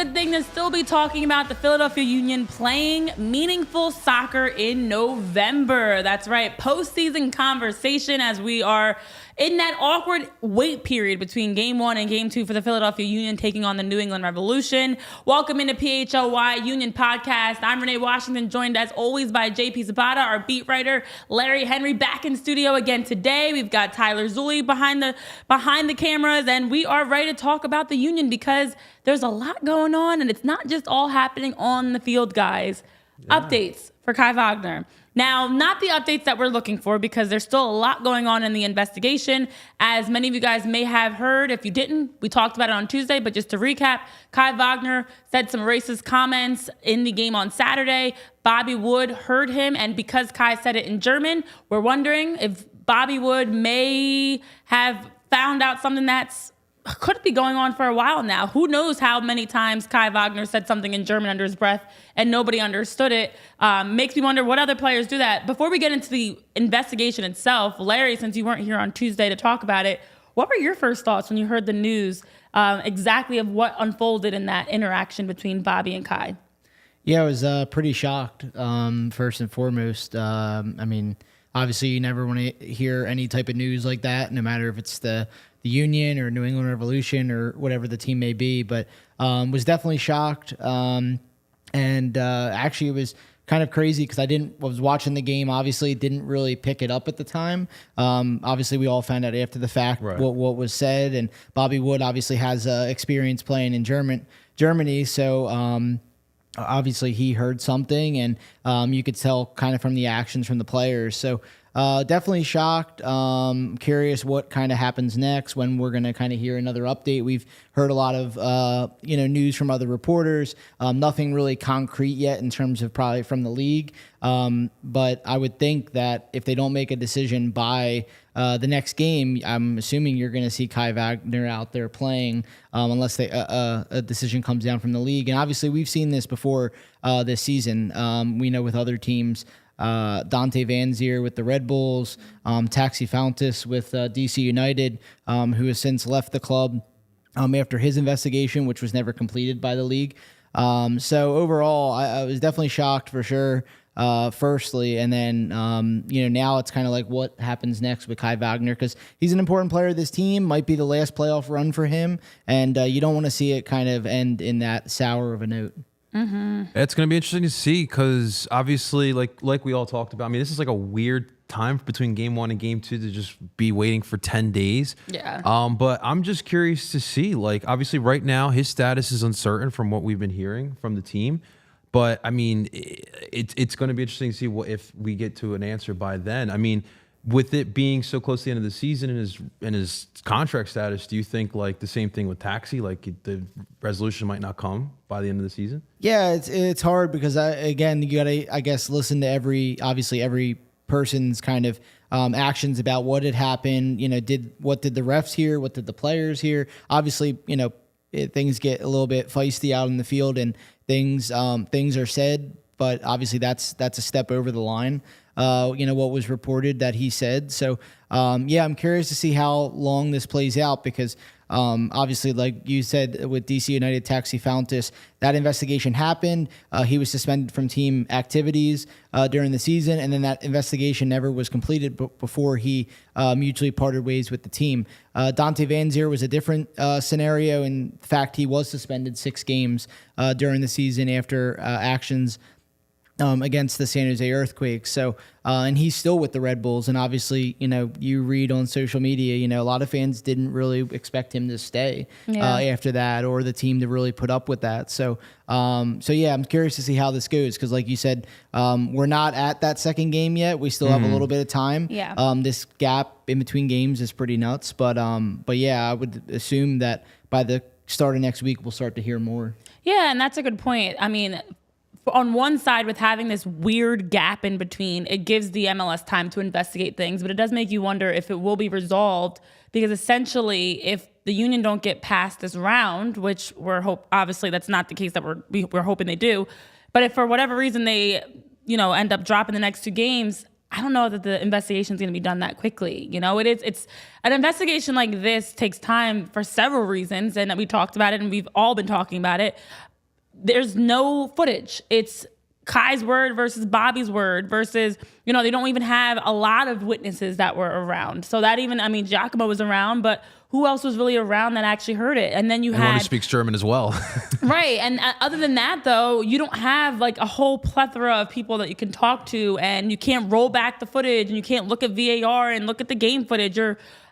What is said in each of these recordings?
good thing to still be talking about the Philadelphia Union playing meaningful soccer in November. That's right, postseason conversation as we are in that awkward wait period between Game 1 and Game 2 for the Philadelphia Union taking on the New England Revolution. Welcome into PHLY Union Podcast. I'm Renee Washington, joined as always by JP Zapata, our beat writer. Larry Henry back in studio again today. We've got Tyler Zulli behind the cameras, and we are ready to talk about the Union because there's a lot going on, and it's not just all happening on the field, guys. Yeah. Updates for Kai Wagner. Now, not the updates that we're looking for because there's still a lot going on in the investigation. As many of you guys may have heard, if you didn't, we talked about it on Tuesday, but just to recap, Kai Wagner said some racist comments in the game on Saturday. Bobby Wood heard him, and because Kai said it in German, we're wondering if Bobby Wood may have found out something that's could be going on for a while now. Who knows how many times Kai Wagner said something in German under his breath and nobody understood it. Makes me wonder what other players do that. Before we get into the investigation itself, Larry, since you weren't here on Tuesday to talk about it, what were your first thoughts when you heard the news exactly of what unfolded in that interaction between Bobby and Kai? Yeah, I was pretty shocked, first and foremost. I mean, obviously you never want to hear any type of news like that, no matter if it's the Union or New England Revolution or whatever the team may be, but was definitely shocked. And actually it was kind of crazy because I was watching the game, obviously didn't really pick it up at the time. Obviously we all found out after the fact what was said, and Bobby Wood obviously has experience playing in Germany. So obviously he heard something, and you could tell kind of from the actions from the players. So definitely shocked. Curious what kind of happens next, when we're going to kind of hear another update. We've heard a lot of news from other reporters. Nothing really concrete yet in terms of probably from the league. But I would think that if they don't make a decision by the next game, I'm assuming you're going to see Kai Wagner out there playing, unless a decision comes down from the league. And obviously we've seen this before this season. We know with other teams, Dante Vanzier with the Red Bulls, Taxi Fountas with DC United, who has since left the club after his investigation, which was never completed by the league. So overall, I was definitely shocked for sure, firstly, and then now it's kind of like what happens next with Kai Wagner, because he's an important player of this team, might be the last playoff run for him, and you don't want to see it kind of end in that sour of a note. Mm-hmm. It's going to be interesting to see because obviously, like we all talked about, I mean, this is like a weird time between Game 1 and Game 2 to just be waiting for 10 days. Yeah. But I'm just curious to see, like, obviously right now his status is uncertain from what we've been hearing from the team. But, I mean, it's going to be interesting to see if we get to an answer by then. I mean, with it being so close to the end of the season and his contract status, do you think like the same thing with Taxi, like the resolution might not come by the end of the season? Yeah, it's hard because again, you got to, I guess, listen to every person's kind of actions about what had happened. What did the refs hear? What did the players hear? Obviously, things get a little bit feisty out in the field, and things are said, but obviously that's a step over the line. What was reported that he said. So, I'm curious to see how long this plays out because, obviously, like you said, with DC United, Taxi Fountas, that investigation happened. He was suspended from team activities during the season, and then that investigation never was completed before he mutually parted ways with the team. Dante Vanzier was a different scenario. In fact, he was suspended 6 games during the season after actions against the San Jose Earthquakes. So, and he's still with the Red Bulls. And obviously, you read on social media, a lot of fans didn't really expect him to stay after that, or the team to really put up with that. So, I'm curious to see how this goes. Cause like you said, we're not at that second game yet. We still have a little bit of time. Yeah. This gap in between games is pretty nuts, but yeah, I would assume that by the start of next week, we'll start to hear more. Yeah. And that's a good point. I mean, on one side, with having this weird gap in between, it gives the MLS time to investigate things, but it does make you wonder if it will be resolved, because essentially, if the Union don't get past this round, which obviously that's not the case that we're hoping they do, but if for whatever reason they, end up dropping the next 2 games, I don't know that the investigation is going to be done that quickly. It's an investigation like this takes time for several reasons, and we talked about it, and we've all been talking about it. there's no footage. It's Kai's word versus Bobby's word versus, they don't even have a lot of witnesses that were around. So that even, Giacomo was around, but who else was really around that actually heard it? And then you had one who speaks German as well. right. And other than that, though, you don't have like a whole plethora of people that you can talk to, and you can't roll back the footage, and you can't look at VAR and look at the game footage.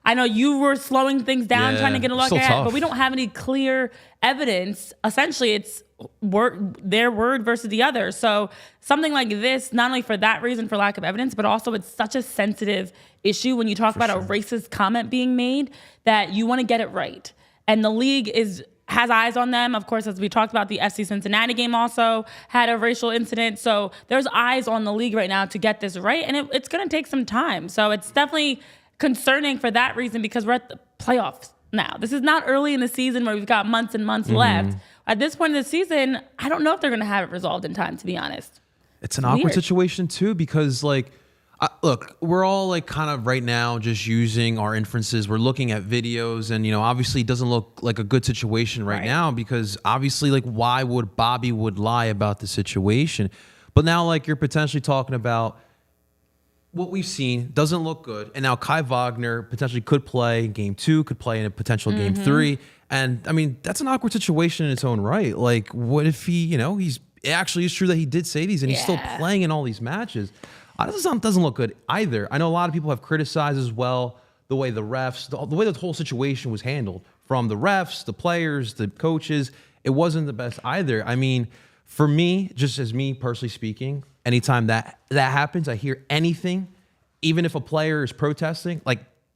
I know you were slowing things down, trying to get a look at it, but we don't have any clear evidence. Essentially, it's their word versus the other. So something like this, not only for that reason, for lack of evidence, but also it's such a sensitive issue when you talk about a racist comment being made, that you want to get it right. And the league has eyes on them. Of course, as we talked about, the FC Cincinnati game also had a racial incident. So there's eyes on the league right now to get this right. And it's going to take some time. So it's definitely concerning for that reason, because we're at the playoffs now. This is not early in the season where we've got months and months left. At this point in the season, I don't know if they're going to have it resolved in time, to be honest. It's an awkward situation too, because look, we're all kind of right now just using our inferences. We're looking at videos, and obviously it doesn't look like a good situation right now, because obviously why would Bobby would lie about the situation? But now you're potentially talking about what we've seen doesn't look good. And now Kai Wagner potentially could play game 2, could play in a potential game 3. And that's an awkward situation in its own right. What if it actually is true that he did say these and he's still playing in all these matches? Doesn't look good either. I know a lot of people have criticized as well the way the refs, the way the whole situation was handled, from the refs, the players, the coaches. It wasn't the best either. For me, just as me personally speaking, anytime that happens, I hear anything, even if a player is protesting,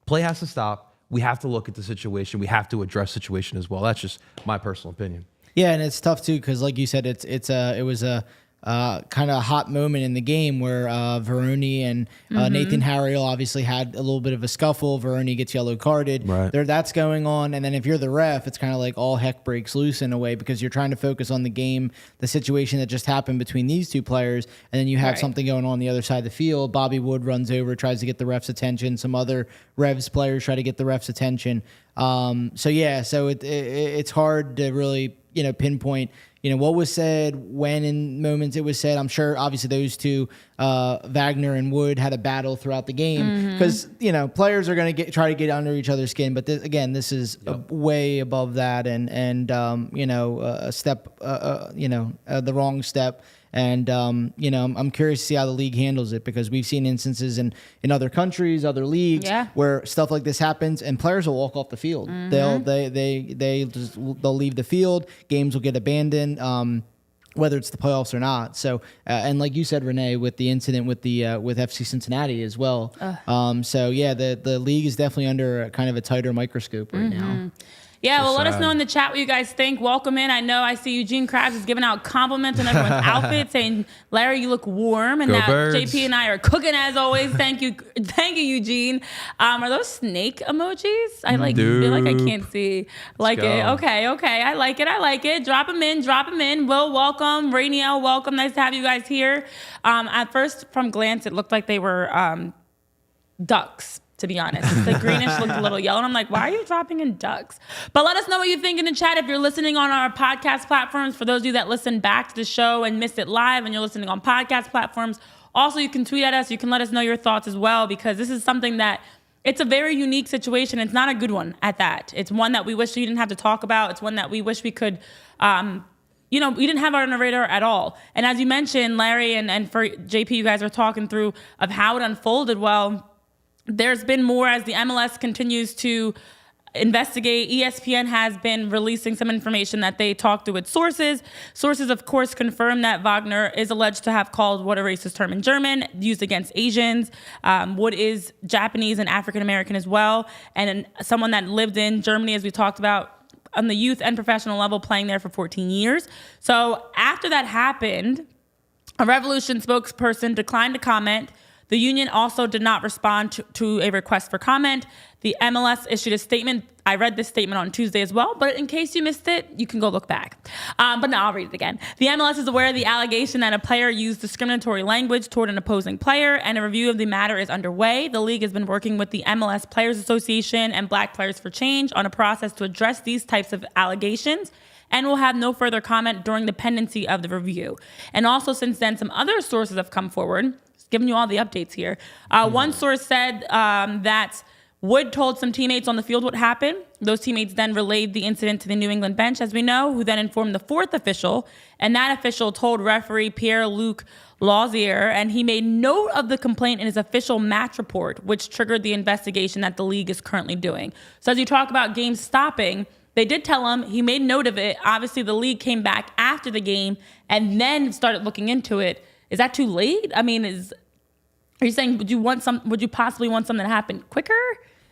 play has to stop. We have to look at the situation. We have to address the situation as well. That's just my personal opinion. Yeah, and it's tough too, because like you said, it was a kind of a hot moment in the game where Veroni and Nathan Harriel obviously had a little bit of a scuffle. Veroni gets yellow carded. Right. That's going on. And then if you're the ref, it's kind of like all heck breaks loose in a way, because you're trying to focus on the game, the situation that just happened between these two players. And then you have something going on the other side of the field. Bobby Wood runs over, tries to get the ref's attention. Some other Revs players try to get the ref's attention. So it's hard to really, pinpoint, what was said, when in moments it was said. I'm sure, obviously, those two, Wagner and Wood, had a battle throughout the game, because, players are going to try to get under each other's skin. But this is way above that, and a step, the wrong step. And, I'm curious to see how the league handles it, because we've seen instances in other countries, other leagues, where stuff like this happens and players will walk off the field. They'll leave the field. Games will get abandoned, whether it's the playoffs or not. So, and like you said, Renee, with the incident with with FC Cincinnati as well. The league is definitely under a kind of a tighter microscope right now. Yeah, well, let us know in the chat what you guys think. Welcome in. I know I see Eugene Krabs is giving out compliments on everyone's outfit, saying, Larry, you look warm. And Go now Birds. JP and I are cooking as always. Thank you, Eugene. Are those snake emojis? I feel like I can't see. It. Okay. I like it. Drop them in. Will, welcome. Rainiel, welcome. Nice to have you guys here. At first, from glance, it looked like they were ducks. To be honest, the greenish looked a little yellow. And I'm like, why are you dropping in ducks? But let us know what you think in the chat. If you're listening on our podcast platforms, for those of you that listen back to the show and missed it live and you're listening on podcast platforms, also you can tweet at us. You can let us know your thoughts as well, because this is something that it's a very unique situation. It's not a good one at that. It's one that we wish we didn't have to talk about. It's one that we wish we could, we didn't have on our radar at all. And as you mentioned, Larry and for JP, you guys are talking through of how it unfolded. Well, there's been more as the MLS continues to investigate. ESPN has been releasing some information that they talked to its sources. Sources, of course, confirm that Wagner is alleged to have called what a racist term in German used against Asians. Wood is Japanese and African-American as well, and someone that lived in Germany, as we talked about, on the youth and professional level, playing there for 14 years. So after that happened, a Revolution spokesperson declined to comment. The union also did not respond to a request for comment. The MLS issued a statement. I read this statement on Tuesday as well, but in case you missed it, you can go look back. But no, I'll read it again. The MLS is aware of the allegation that a player used discriminatory language toward an opposing player, and a review of the matter is underway. The league has been working with the MLS Players Association and Black Players for Change on a process to address these types of allegations. and will have no further comment during the pendency of the review. And also since then, some other sources have come forward, just giving you all the updates here. One source said that Wood told some teammates on the field what happened. Those teammates then relayed the incident to the New England bench, as we know, who then informed the fourth official. And that official told referee Pierre-Luc Lauzier, and he made note of the complaint in his official match report, which triggered the investigation that the league is currently doing. So as you talk about games stopping, they did tell him, he made note of it. Obviously, the league came back after the game and then started looking into it. Is that too late? I mean, are you saying, would you possibly want something to happen quicker?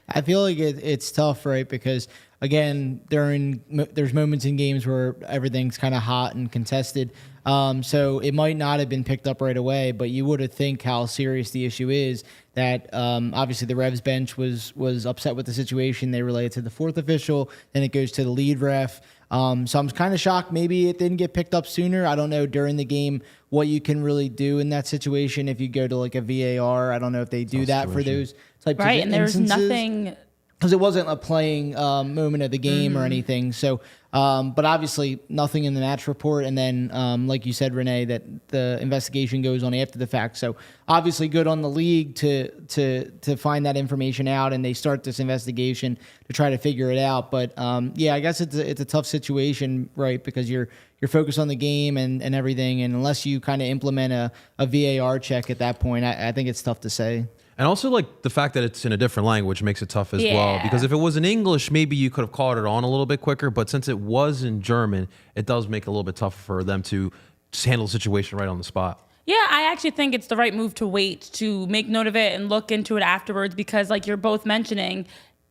I feel like it's tough, right? Because again, there's moments in games where everything's kind of hot and contested. So it might not have been picked up right away, but you would have think how serious the issue is. That obviously the Revs bench was upset with the situation. They relayed it to the fourth official, then it goes to the lead ref. So I'm kind of shocked maybe it didn't get picked up sooner. I don't know during the game what you can really do in that situation if you go to like a VAR. I don't know if they do that for those types of instances. Right, and there's nothing... Because it wasn't a playing moment of the game or anything. So, but obviously nothing in the match report. And then, like you said, Renee, that the investigation goes on after the fact. So obviously good on the league to find that information out, and they start this investigation to try to figure it out. But yeah, I guess it's a tough situation, right? Because you're focused on the game and everything. And unless you kind of implement a VAR check at that point, I think it's tough to say. And also, like, the fact that it's in a different language makes it tough as well. Because if it was in English, maybe you could have caught it on a little bit quicker. But since it was in German, it does make it a little bit tougher for them to just handle the situation right on the spot. Yeah, I actually think it's the right move to wait, to make note of it and look into it afterwards. Because, like you're both mentioning,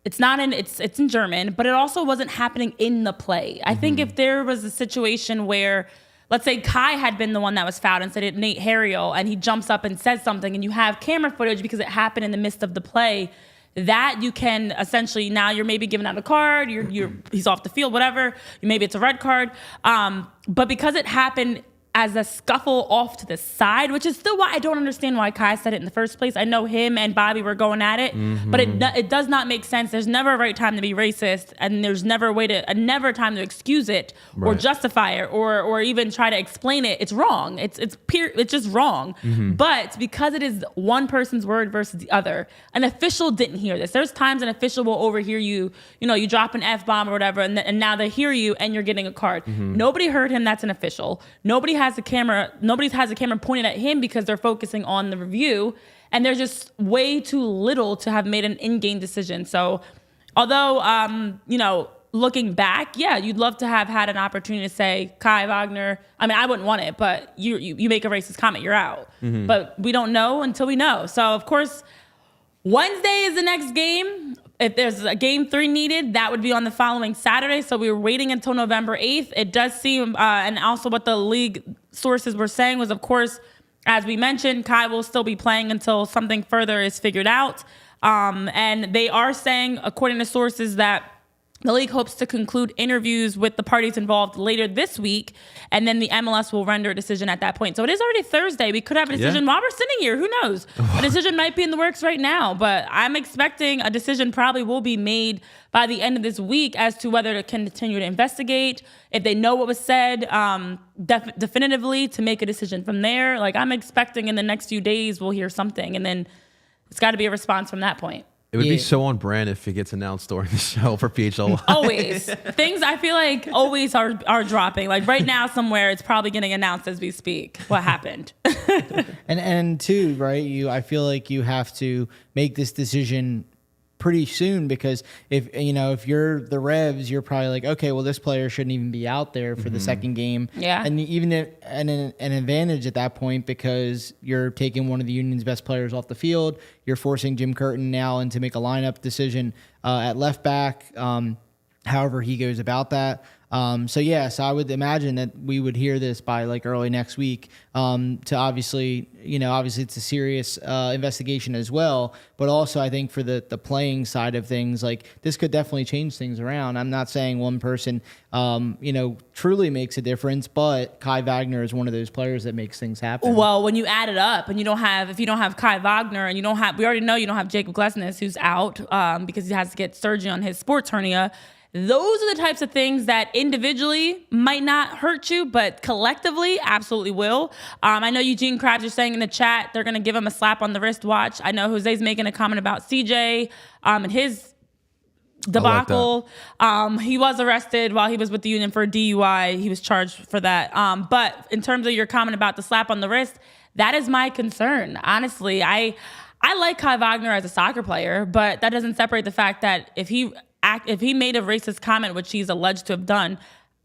it's in German, but it also wasn't happening in the play. I think if there was a situation where, let's say Kai had been the one that was fouled instead of Nate Harriel, and he jumps up and says something, and you have camera footage because it happened in the midst of the play, that you can essentially, now you're maybe giving out a card, he's off the field, whatever, maybe it's a red card. But because it happened as a scuffle off to the side, which is still why I don't understand why Kai said it in the first place. I know him and Bobby were going at it, but it does not make sense. There's never a right time to be racist, and there's never a time to excuse it or justify it or even try to explain it. It's wrong. It's just wrong. But because it is one person's word versus the other, an official didn't hear this. There's times an official will overhear you. You drop an F-bomb or whatever, and now they hear you and you're getting a card. Nobody heard him. That's an official. Nobody has a camera pointed at him because they're focusing on the review, and there's just way too little to have made an in-game decision. So although looking back, yeah, you'd love to have had an opportunity to say, Kai Wagner, I mean, I wouldn't want it, but you make a racist comment, you're out. But we don't know until we know. So of course, Wednesday is the next game. If there's a game 3 needed, that would be on the following Saturday. So we were waiting until November 8th. It does seem, and also what the league sources were saying was, of course, as we mentioned, Kai will still be playing until something further is figured out. And they are saying, according to sources, that the league hopes to conclude interviews with the parties involved later this week, and then the MLS will render a decision at that point. So it is already Thursday. We could have a decision while we're sitting here. Who knows? A decision might be in the works right now, but I'm expecting a decision probably will be made by the end of this week as to whether to continue to investigate, if they know what was said definitively, to make a decision from there. Like, I'm expecting in the next few days we'll hear something, and then it's got to be a response from that point. It would be so on brand if it gets announced during the show for PHLY. Always. Things I feel like always are dropping. Like right now somewhere it's probably getting announced as we speak what happened. and too, right? I feel like you have to make this decision pretty soon, because if you're the Revs, you're probably like, okay, well, this player shouldn't even be out there for the second game. Yeah. And even an advantage at that point, because you're taking one of the Union's best players off the field. You're forcing Jim Curtin now into make a lineup decision at left back, however he goes about that. So I would imagine that we would hear this by like early next week. To obviously it's a serious investigation as well, but also I think for the playing side of things, like this could definitely change things around. I'm not saying one person, truly makes a difference, but Kai Wagner is one of those players that makes things happen. Well, when you add it up and if you don't have Kai Wagner and we already know you don't have Jacob Glesnes, who's out because he has to get surgery on his sports hernia. Those are the types of things that individually might not hurt you, but collectively absolutely will. I know Eugene Krabs is saying in the chat they're going to give him a slap on the wrist watch. I know Jose's making a comment about CJ and his debacle. He was arrested while he was with the Union for a DUI. He was charged for that. But in terms of your comment about the slap on the wrist, that is my concern. Honestly, I like Kai Wagner as a soccer player, but that doesn't separate the fact that if he made a racist comment, which he's alleged to have done,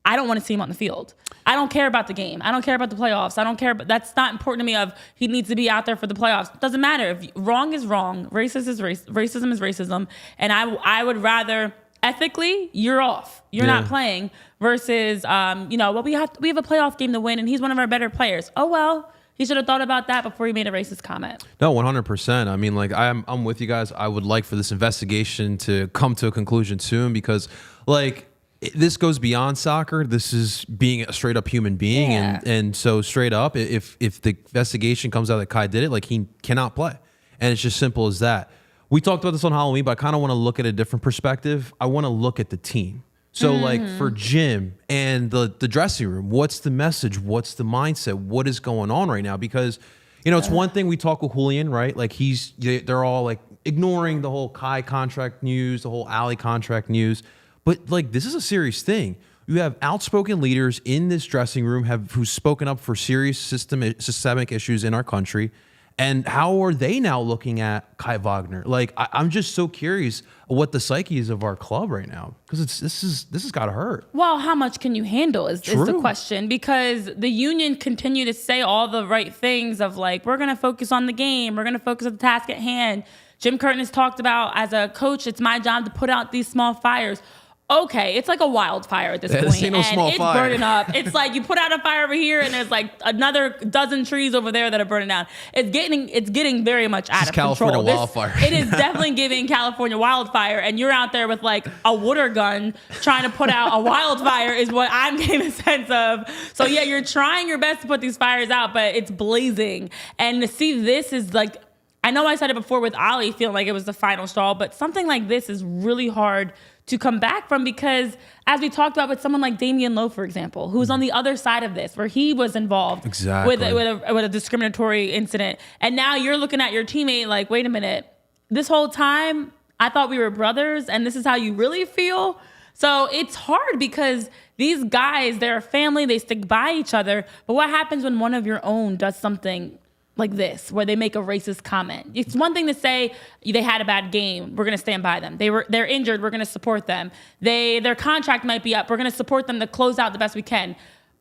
I don't want to see him on the field. I don't care about the game. I don't care about the playoffs. I don't care. But that's not important to me. He needs to be out there for the playoffs. It doesn't matter. If wrong is wrong, racism is racism, and I would rather ethically you're off. You're not playing versus we have a playoff game to win, and he's one of our better players. Oh well. He should have thought about that before he made a racist comment. No, 100%. I mean, like, I'm with you guys. I would like for this investigation to come to a conclusion soon because, like, this goes beyond soccer. This is being a straight up human being. Yeah. And so straight up, if the investigation comes out that Kai did it, like, he cannot play. And it's just simple as that. We talked about this on Halloween, but I kind of want to look at a different perspective. I want to look at the team. So like for Jim and the dressing room, what's the message? What's the mindset? What is going on right now? Because, it's one thing we talk with Julian, right? Like they're all like ignoring the whole Kai contract news, the whole Alley contract news. But like, this is a serious thing. You have outspoken leaders in this dressing room who've spoken up for serious systemic issues in our country. And how are they now looking at Kai Wagner? Like, I'm just so curious what the psyche is of our club right now because this has got to hurt. Well, how much can you handle is the question, because the Union continue to say all the right things of like, we're going to focus on the game. We're going to focus on the task at hand. Jim Curtin has talked about, as a coach, it's my job to put out these small fires. Okay, it's like a wildfire at this point. This ain't no small it's fire. burning up. It's like you put out a fire over here, and there's like another dozen trees over there that are burning down. It's getting very much out of California control. wildfire. It is definitely giving California wildfire, and you're out there with like a water gun trying to put out a wildfire is what I'm getting a sense of. So yeah, you're trying your best to put these fires out, but it's blazing. And to see this is like, I know I said it before with Ollie feeling like it was the final straw, but something like this is really hard to come back from because, as we talked about with someone like Damian Lowe, for example, who's on the other side of this, where he was involved with a discriminatory incident. And now you're looking at your teammate like, wait a minute, this whole time I thought we were brothers and this is how you really feel? So it's hard because these guys, they're a family, they stick by each other. But what happens when one of your own does something like this, where they make a racist comment? It's one thing to say they had a bad game, we're gonna stand by them. They're injured, we're gonna support them. Their contract might be up, we're gonna support them to close out the best we can.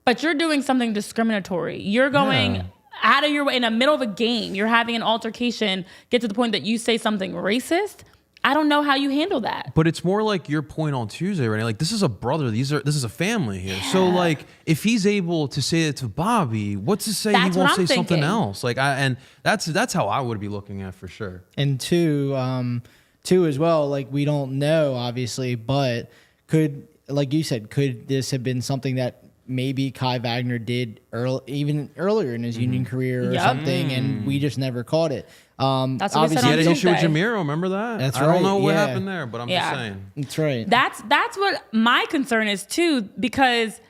But you're doing something discriminatory. You're going out of your way in the middle of a game. You're having an altercation, get to the point that you say something racist. I don't know how you handle that. But it's more like your point on Tuesday, Renee. Like, this is a brother. This is a family here. Yeah. So, like, if he's able to say it to Bobby, what's to say he won't say something else? Like, and that's how I would be looking at for sure. And two as well. Like, we don't know, obviously, but could, like you said, could this have been something that maybe Kai Wagner did even earlier in his Union career or something, and we just never caught it. That's what he had an issue with Jamiro. Remember that? That's right. I don't know what happened there, but I'm just saying. That's right. That's what my concern is too, because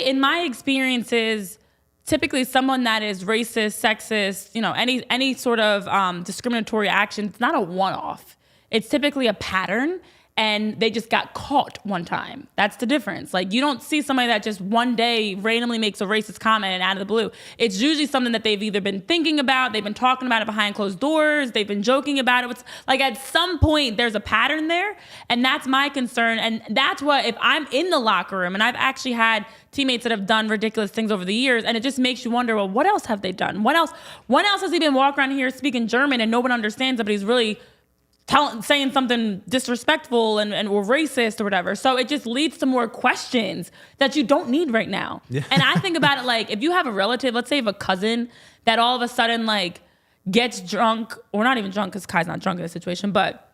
in my experiences, typically someone that is racist, sexist, any sort of discriminatory action, it's not a one-off. It's typically a pattern. And they just got caught one time. That's the difference. Like, you don't see somebody that just one day randomly makes a racist comment and out of the blue. It's usually something that they've either been thinking about, they've been talking about it behind closed doors, they've been joking about it. It's like, at some point, there's a pattern there. And that's my concern. And that's what, if I'm in the locker room, and I've actually had teammates that have done ridiculous things over the years, and it just makes you wonder, well, what else have they done? What else has he been walking around here speaking German and no one understands it, but he's really saying something disrespectful and or racist or whatever. So it just leads to more questions that you don't need right now. Yeah. And I think about it like, if you have a relative, let's say you have a cousin that all of a sudden like gets drunk, or not even drunk because Kai's not drunk in this situation, but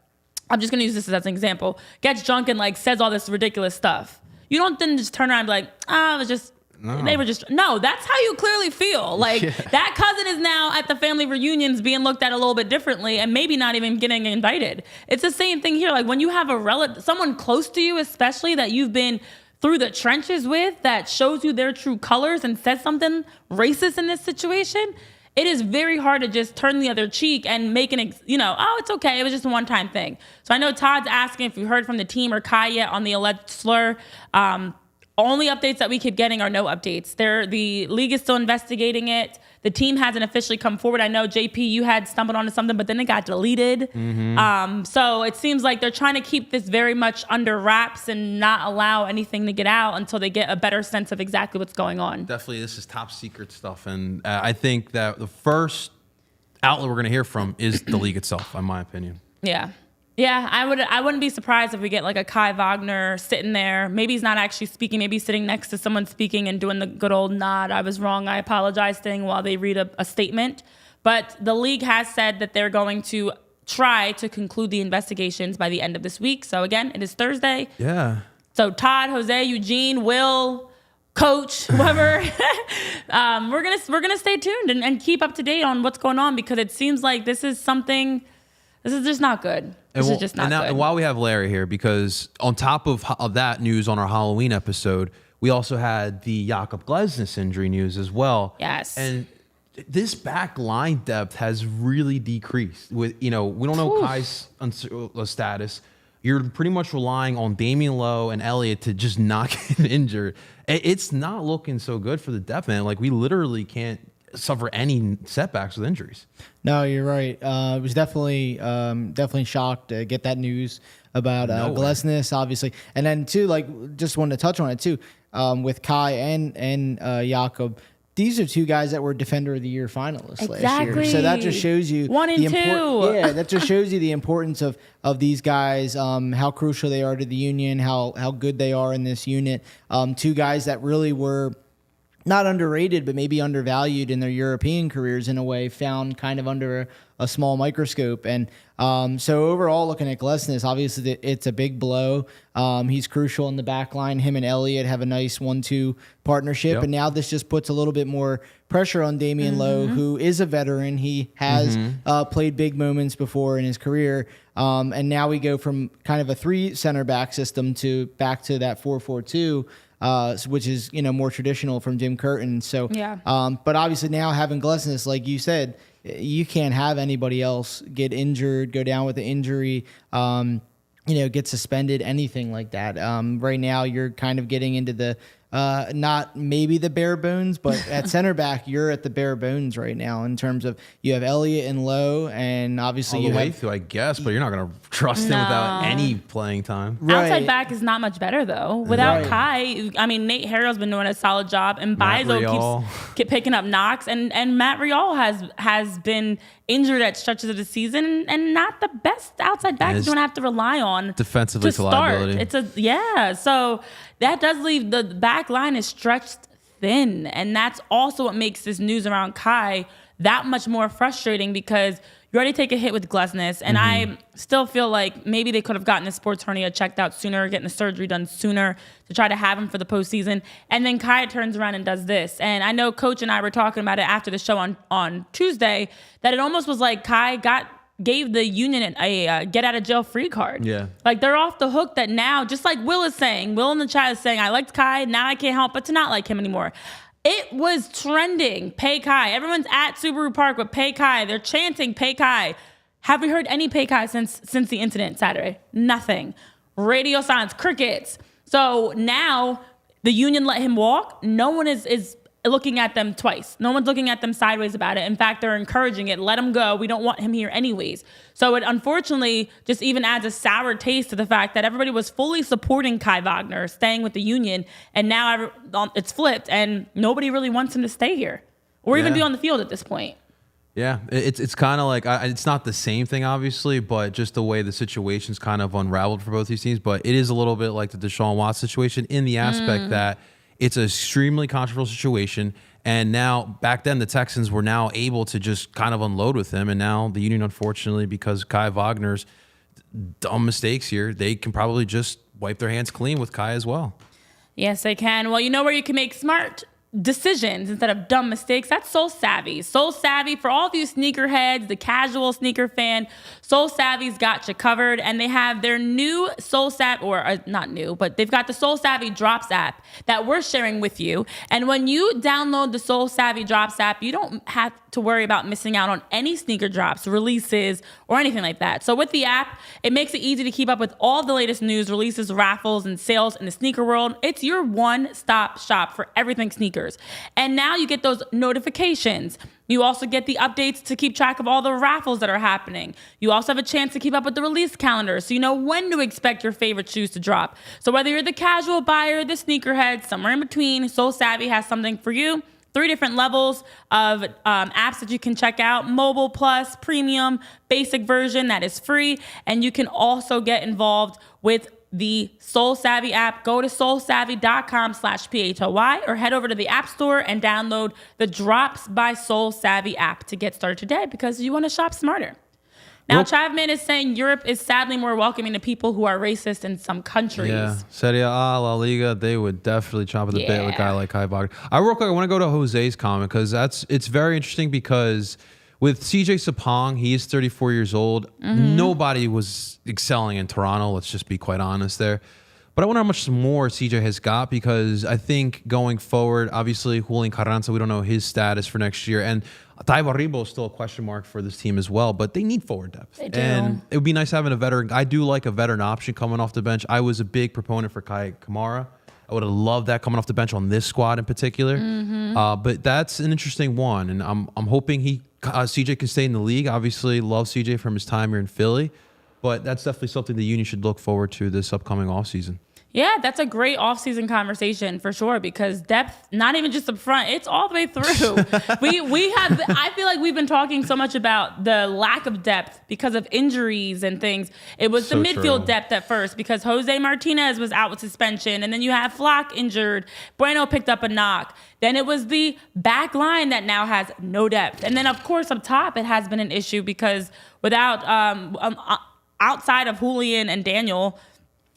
I'm just going to use this as an example, gets drunk and like says all this ridiculous stuff. You don't then just turn around and be like, it was just They were just, no, that's how you clearly feel. Like that cousin is now at the family reunions being looked at a little bit differently and maybe not even getting invited. It's the same thing here. Like when you have a relative, someone close to you, especially that you've been through the trenches with, that shows you their true colors and says something racist in this situation, it is very hard to just turn the other cheek and make oh, it's okay. It was just a one-time thing. So I know Todd's asking if you heard from the team or Kai yet on the alleged slur. Only updates that we keep getting are no updates. The league is still investigating it. The team hasn't officially come forward. I know, JP, you had stumbled onto something, but then it got deleted. So it seems like they're trying to keep this very much under wraps and not allow anything to get out until they get a better sense of exactly what's going on. Definitely, this is top secret stuff. And I think that the first outlet we're going to hear from is the league itself, in my opinion. Yeah. Yeah, I wouldn't be surprised if we get like a Kai Wagner sitting there. Maybe he's not actually speaking. Maybe he's sitting next to someone speaking and doing the good old nod, I was wrong, I apologize thing while they read a statement. But the league has said that they're going to try to conclude the investigations by the end of this week. So again, it is Thursday. Yeah. So Todd, Jose, Eugene, Will, Coach, whoever, we're gonna stay tuned and keep up to date on what's going on, because it seems like this is just not good. This is just not good. And while we have Larry here, because on top of that news on our Halloween episode, we also had the Jakob Glesnes injury news as well. Yes. And this back line depth has really decreased. We don't know Kai's status. You're pretty much relying on Damian Lowe and Elliott to just not get injured. It's not looking so good for the depth, man. Like, we literally can't suffer any setbacks with injuries. No, you're right. I was definitely shocked to get that news about Glesnes, obviously, and then too, like, just wanted to touch on it too, with Kai and Jakob. These are two guys that were Defender of the Year finalists last year. So that just shows you 1 and 2. Yeah, that just shows you the importance of these guys, how crucial they are to the Union, how good they are in this unit. Two guys that really were not underrated, but maybe undervalued in their European careers in a way, found kind of under a small microscope. And so overall, looking at Glesnes, obviously it's a big blow. He's crucial in the back line. Him and Elliott have a nice 1-2 partnership. Yep. And now this just puts a little bit more pressure on Damian Lowe, who is a veteran. He has played big moments before in his career. And now we go from kind of a 3 center back system back to that 4-4-2. Which is, more traditional from Jim Curtin. So, but obviously now having Glesnes, like you said, you can't have anybody else get injured, go down with an injury, get suspended, anything like that. Right now you're kind of getting into the, not maybe the bare bones, but at center back, you're at the bare bones right now in terms of you have Elliott and Lowe, and obviously you have through, I guess, but you're not going to trust him without any playing time. Right. Outside back is not much better though. Without Kai, I mean, Nate Harrell's been doing a solid job, and Bizo keeps picking up knocks, and Matt Rial has been injured at stretches of the season, and not the best outside back you're going to have to rely on defensively to liability. So that does leave the back line is stretched thin, and that's also what makes this news around Kai that much more frustrating, because you already take a hit with Glesnes, and I still feel like maybe they could have gotten the sports hernia checked out sooner, getting the surgery done sooner to try to have him for the postseason. And then Kai turns around and does this. And I know Coach and I were talking about it after the show on Tuesday, that it almost was like Kai gave the Union a get out of jail free card. Yeah. Like, they're off the hook that now, just like Will is saying, Will in the chat is saying, I liked Kai, now I can't help but to not like him anymore. It was trending, pay Kai. Everyone's at Subaru Park with pay Kai. They're chanting pay Kai. Have we heard any pay Kai since the incident Saturday? Nothing. Radio silence, crickets. So now the Union let him walk. No one is looking at them twice. No one's looking at them sideways about it. In fact, they're encouraging it. Let him go. We don't want him here anyways. So it unfortunately just even adds a sour taste to the fact that everybody was fully supporting Kai Wagner staying with the Union, and now it's flipped, and nobody really wants him to stay here or even be on the field at this point. Yeah, it's kind of like, it's not the same thing, obviously, but just the way the situation's kind of unraveled for both these teams. But it is a little bit like the Deshaun Watts situation in the aspect that it's an extremely controversial situation. And now, back then, the Texans were now able to just kind of unload with him. And now the Union, unfortunately, because Kai Wagner's dumb mistakes here, they can probably just wipe their hands clean with Kai as well. Yes, they can. Well, you know where you can make smart decisions instead of dumb mistakes? That's Soul Savvy. Soul Savvy, for all of you sneakerheads, the casual sneaker fan, Soul Savvy's got you covered. And they have their new Soul Savvy, or not new, but they've got the Soul Savvy Drops app that we're sharing with you. And when you download the Soul Savvy Drops app, you don't have to worry about missing out on any sneaker drops, releases, or anything like that. So with the app, it makes it easy to keep up with all the latest news, releases, raffles, and sales in the sneaker world. It's your one-stop shop for everything sneakers. And now you get those notifications. You also get the updates to keep track of all the raffles that are happening. You also have a chance to keep up with the release calendar, so you know when to expect your favorite shoes to drop. So whether you're the casual buyer, the sneakerhead, somewhere in between, Soul Savvy has something for you. 3 different levels of apps that you can check out: Mobile Plus, Premium, Basic version that is free. And you can also get involved with the Soul Savvy app. Go to soulsavvy.com/PHLY or head over to the App Store and download the Drops by Soul Savvy app to get started today, because you want to shop smarter. Now, Chavman is saying Europe is sadly more welcoming to people who are racist in some countries. Yeah, Serie A, La Liga, they would definitely chomp at the bit with a guy like Kai Bogdan. I real quick, I want to go to Jose's comment, because it's very interesting, because with CJ Sapong, he is 34 years old. Nobody was excelling in Toronto. Let's just be quite honest there. But I wonder how much more CJ has got, because I think going forward, obviously, Julian Carranza, we don't know his status for next year. And Taibo Ribbo is still a question mark for this team as well, but they need forward depth. They do. And it would be nice having a veteran. I do like a veteran option coming off the bench. I was a big proponent for Kai Kamara. I would have loved that coming off the bench on this squad in particular. But that's an interesting one. And I'm hoping CJ can stay in the league. Obviously, love CJ from his time here in Philly. But that's definitely something the Union should look forward to this upcoming offseason. Yeah, that's a great off-season conversation for sure, because depth, not even just up front, it's all the way through. I feel like we've been talking so much about the lack of depth because of injuries and things. It was So the midfield true. depth at first, because Jose Martinez was out with suspension, and then you have Flock injured. Bueno picked up a knock. Then it was the back line that now has no depth. And then, of course, up top, it has been an issue, because without outside of Julian and Daniel,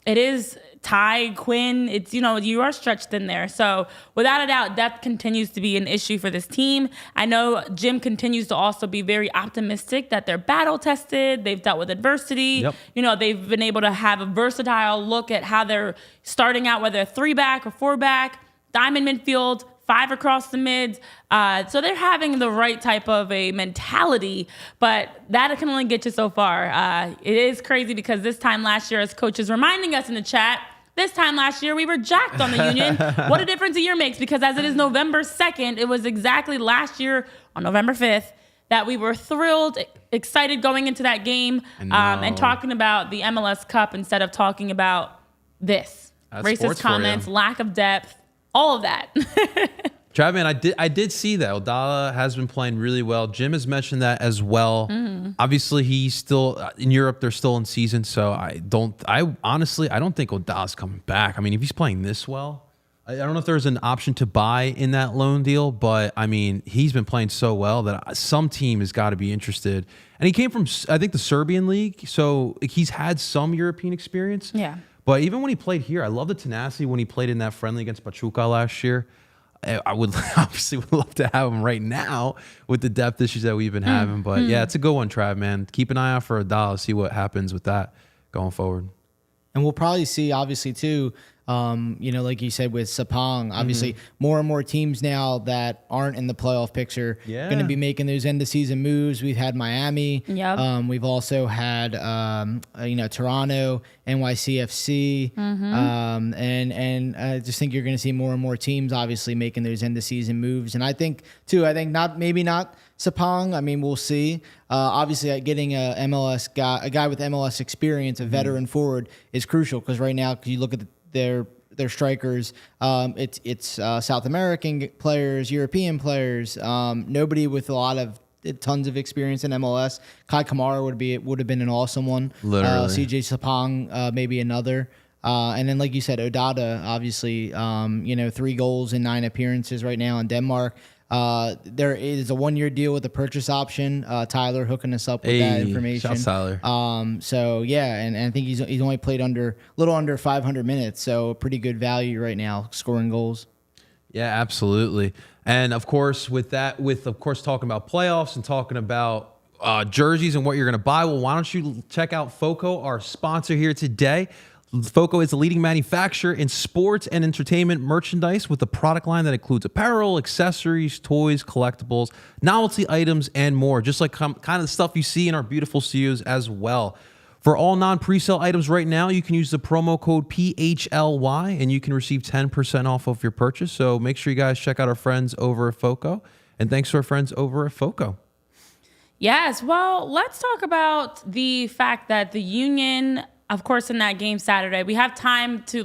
it is Ty, Quinn. It's, you are stretched thin there. So without a doubt, depth continues to be an issue for this team. I know Jim continues to also be very optimistic that they're battle tested. They've dealt with adversity. Yep. They've been able to have a versatile look at how they're starting out, whether 3-back or 4-back, diamond midfield, 5 across the mids. So they're having the right type of a mentality, but that can only get you so far. It is crazy, because this time last year, as coach is reminding us in the chat, this time last year, we were jacked on the Union. What a difference a year makes, because as it is November 2nd, it was exactly last year on November 5th that we were thrilled, excited going into that game, and talking about the MLS Cup instead of talking about this. That's Racist comments, lack of depth, all of that. Travman, I did see that. Odala has been playing really well. Jim has mentioned that as well. Obviously, he's still in Europe. They're still in season, so I honestly don't think Odala's coming back. I mean, if he's playing this well, I don't know if there's an option to buy in that loan deal, but I mean, he's been playing so well that some team has got to be interested. And he came from, I think, the Serbian league, so he's had some European experience. Yeah. But even when he played here, I love the tenacity when he played in that friendly against Pachuca last year. I would love to have him right now with the depth issues that we've been having. But yeah, it's a good one, Trav, man. Keep an eye out for Odala, see what happens with that going forward. And we'll probably see, obviously, too, like you said with Sapong, obviously more and more teams now that aren't in the playoff picture going to be making those end of season moves. We've had Miami. Yep. We've also had, Toronto, NYCFC. And I just think you're going to see more and more teams obviously making those end of season moves. And I think maybe not Sapong. I mean, we'll see. Obviously, getting a guy with MLS experience, a veteran forward, is crucial, because right now, you look at their strikers, it's South American players, European players, nobody with a lot of tons of experience in MLS. Kai Kamara would have been an awesome one. Literally. CJ Sapong, maybe another. And then, like you said, Odada, obviously, 3 goals in 9 appearances right now in Denmark. There is a 1-year deal with a purchase option. Tyler hooking us up with that information. Shouts Tyler. So yeah, and I think he's only played a little under 500 minutes, so pretty good value right now, scoring goals. Yeah, absolutely. And of course, with talking about playoffs and talking about jerseys and what you're going to buy, well, why don't you check out FOCO, our sponsor here today. FOCO is the leading manufacturer in sports and entertainment merchandise with a product line that includes apparel, accessories, toys, collectibles, novelty items, and more, just like kind of the stuff you see in our beautiful studios as well. For all non-presale items right now, you can use the promo code PHLY and you can receive 10% off of your purchase. So make sure you guys check out our friends over at FOCO. And thanks to our friends over at FOCO. Yes, well, let's talk about the fact that the Union, of course, in that game Saturday, we have time to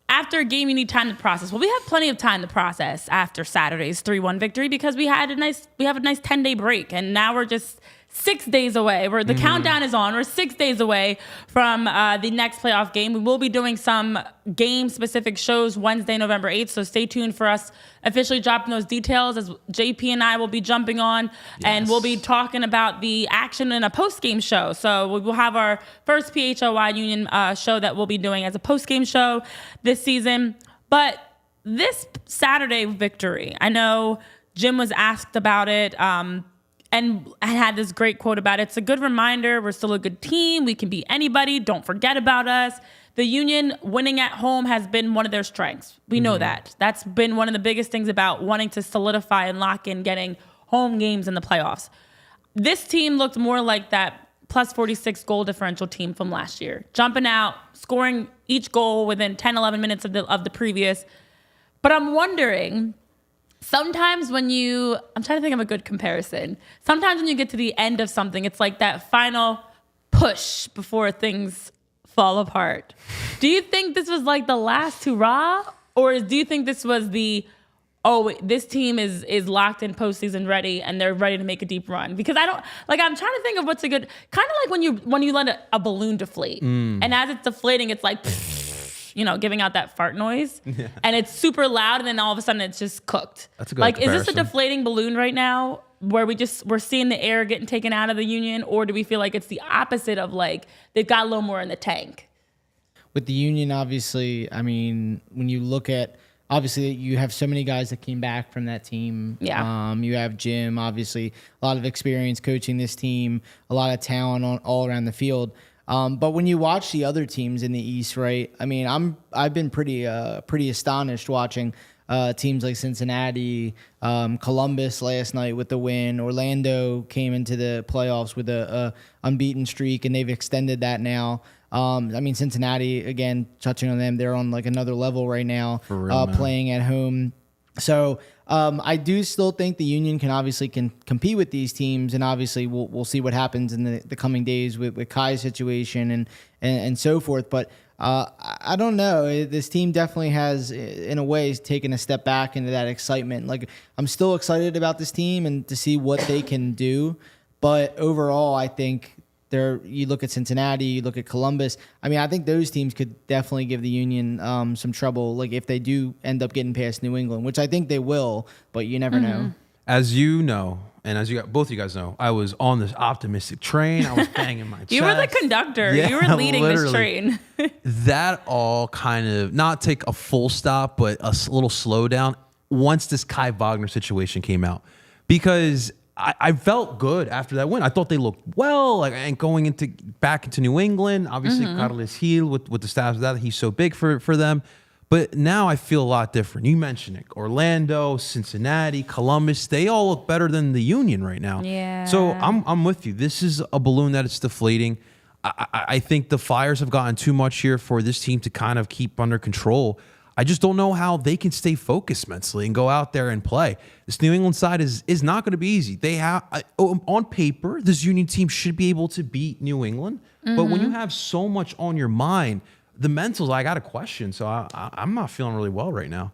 after a game, you need time to process. Well, we have plenty of time to process after Saturday's 3-1 victory because we have a nice 10-day break, and now we're just 6 days away. The countdown is on. We're 6 days away from the next playoff game. We will be doing some game-specific shows Wednesday, November 8th, so stay tuned for us officially dropping those details as JP and I will be jumping on, and we'll be talking about the action in a post-game show. So we will have our first PHLY Union show that we'll be doing as a post-game show this season. But this Saturday victory, I know Jim was asked about it, and I had this great quote about it. It's a good reminder. We're still a good team. We can beat anybody. Don't forget about us. The Union winning at home has been one of their strengths. We know that. That's been one of the biggest things about wanting to solidify and lock in getting home games in the playoffs. This team looked more like that plus 46 goal differential team from last year. Jumping out, scoring each goal within 10, 11 minutes of the previous. But I'm wondering, sometimes I'm trying to think of a good comparison. Sometimes when you get to the end of something, it's like that final push before things fall apart. Do you think this was like the last hurrah? Or do you think this was this team is locked in postseason ready and they're ready to make a deep run? Because I'm trying to think of what's a good, kind of like when you let a balloon deflate. And as it's deflating, it's like, giving out that fart noise, and it's super loud, and then all of a sudden it's just cooked. That's a good comparison. Is this a deflating balloon right now where we're seeing the air getting taken out of the Union, or do we feel like it's the opposite of like they've got a little more in the tank? With the Union, obviously, I mean, when you look at, obviously you have so many guys that came back from that team. Yeah. You have Jim, obviously, a lot of experience coaching this team, a lot of talent all around the field. But when you watch the other teams in the East, right? I mean, I've been pretty astonished watching teams like Cincinnati, Columbus last night with the win. Orlando came into the playoffs with a unbeaten streak, and they've extended that now. I mean, Cincinnati, again, touching on them, they're on like another level right now, for real, playing at home. So I do still think the Union can compete with these teams, and obviously we'll see what happens in the coming days with Kai's situation and so forth. But I don't know. This team definitely has, in a way, taken a step back into that excitement. Like, I'm still excited about this team and to see what they can do. But overall, I think you look at Cincinnati, you look at Columbus. I mean, I think those teams could definitely give the Union some trouble, like if they do end up getting past New England, which I think they will, but you never know. As you know, and as both of you guys know, I was on this optimistic train. I was banging my chest. You were the conductor. Yeah, you were leading literally. this train. That all kind of, not take a full stop, but a little slowdown once this Kai Wagner situation came out. Because I felt good after that win. I thought they looked well, and going back into New England. Obviously, Carles Gil with the status of that, he's so big for them. But now I feel a lot different. You mentioned it. Orlando, Cincinnati, Columbus, they all look better than the Union right now. Yeah. So I'm with you. This is a balloon that it's deflating. I think the fires have gotten too much here for this team to kind of keep under control. I just don't know how they can stay focused mentally and go out there and play. This New England side is not going to be easy. They have, on paper, this Union team should be able to beat New England. But when you have so much on your mind, the mentals, I got a question. So I'm not feeling really well right now.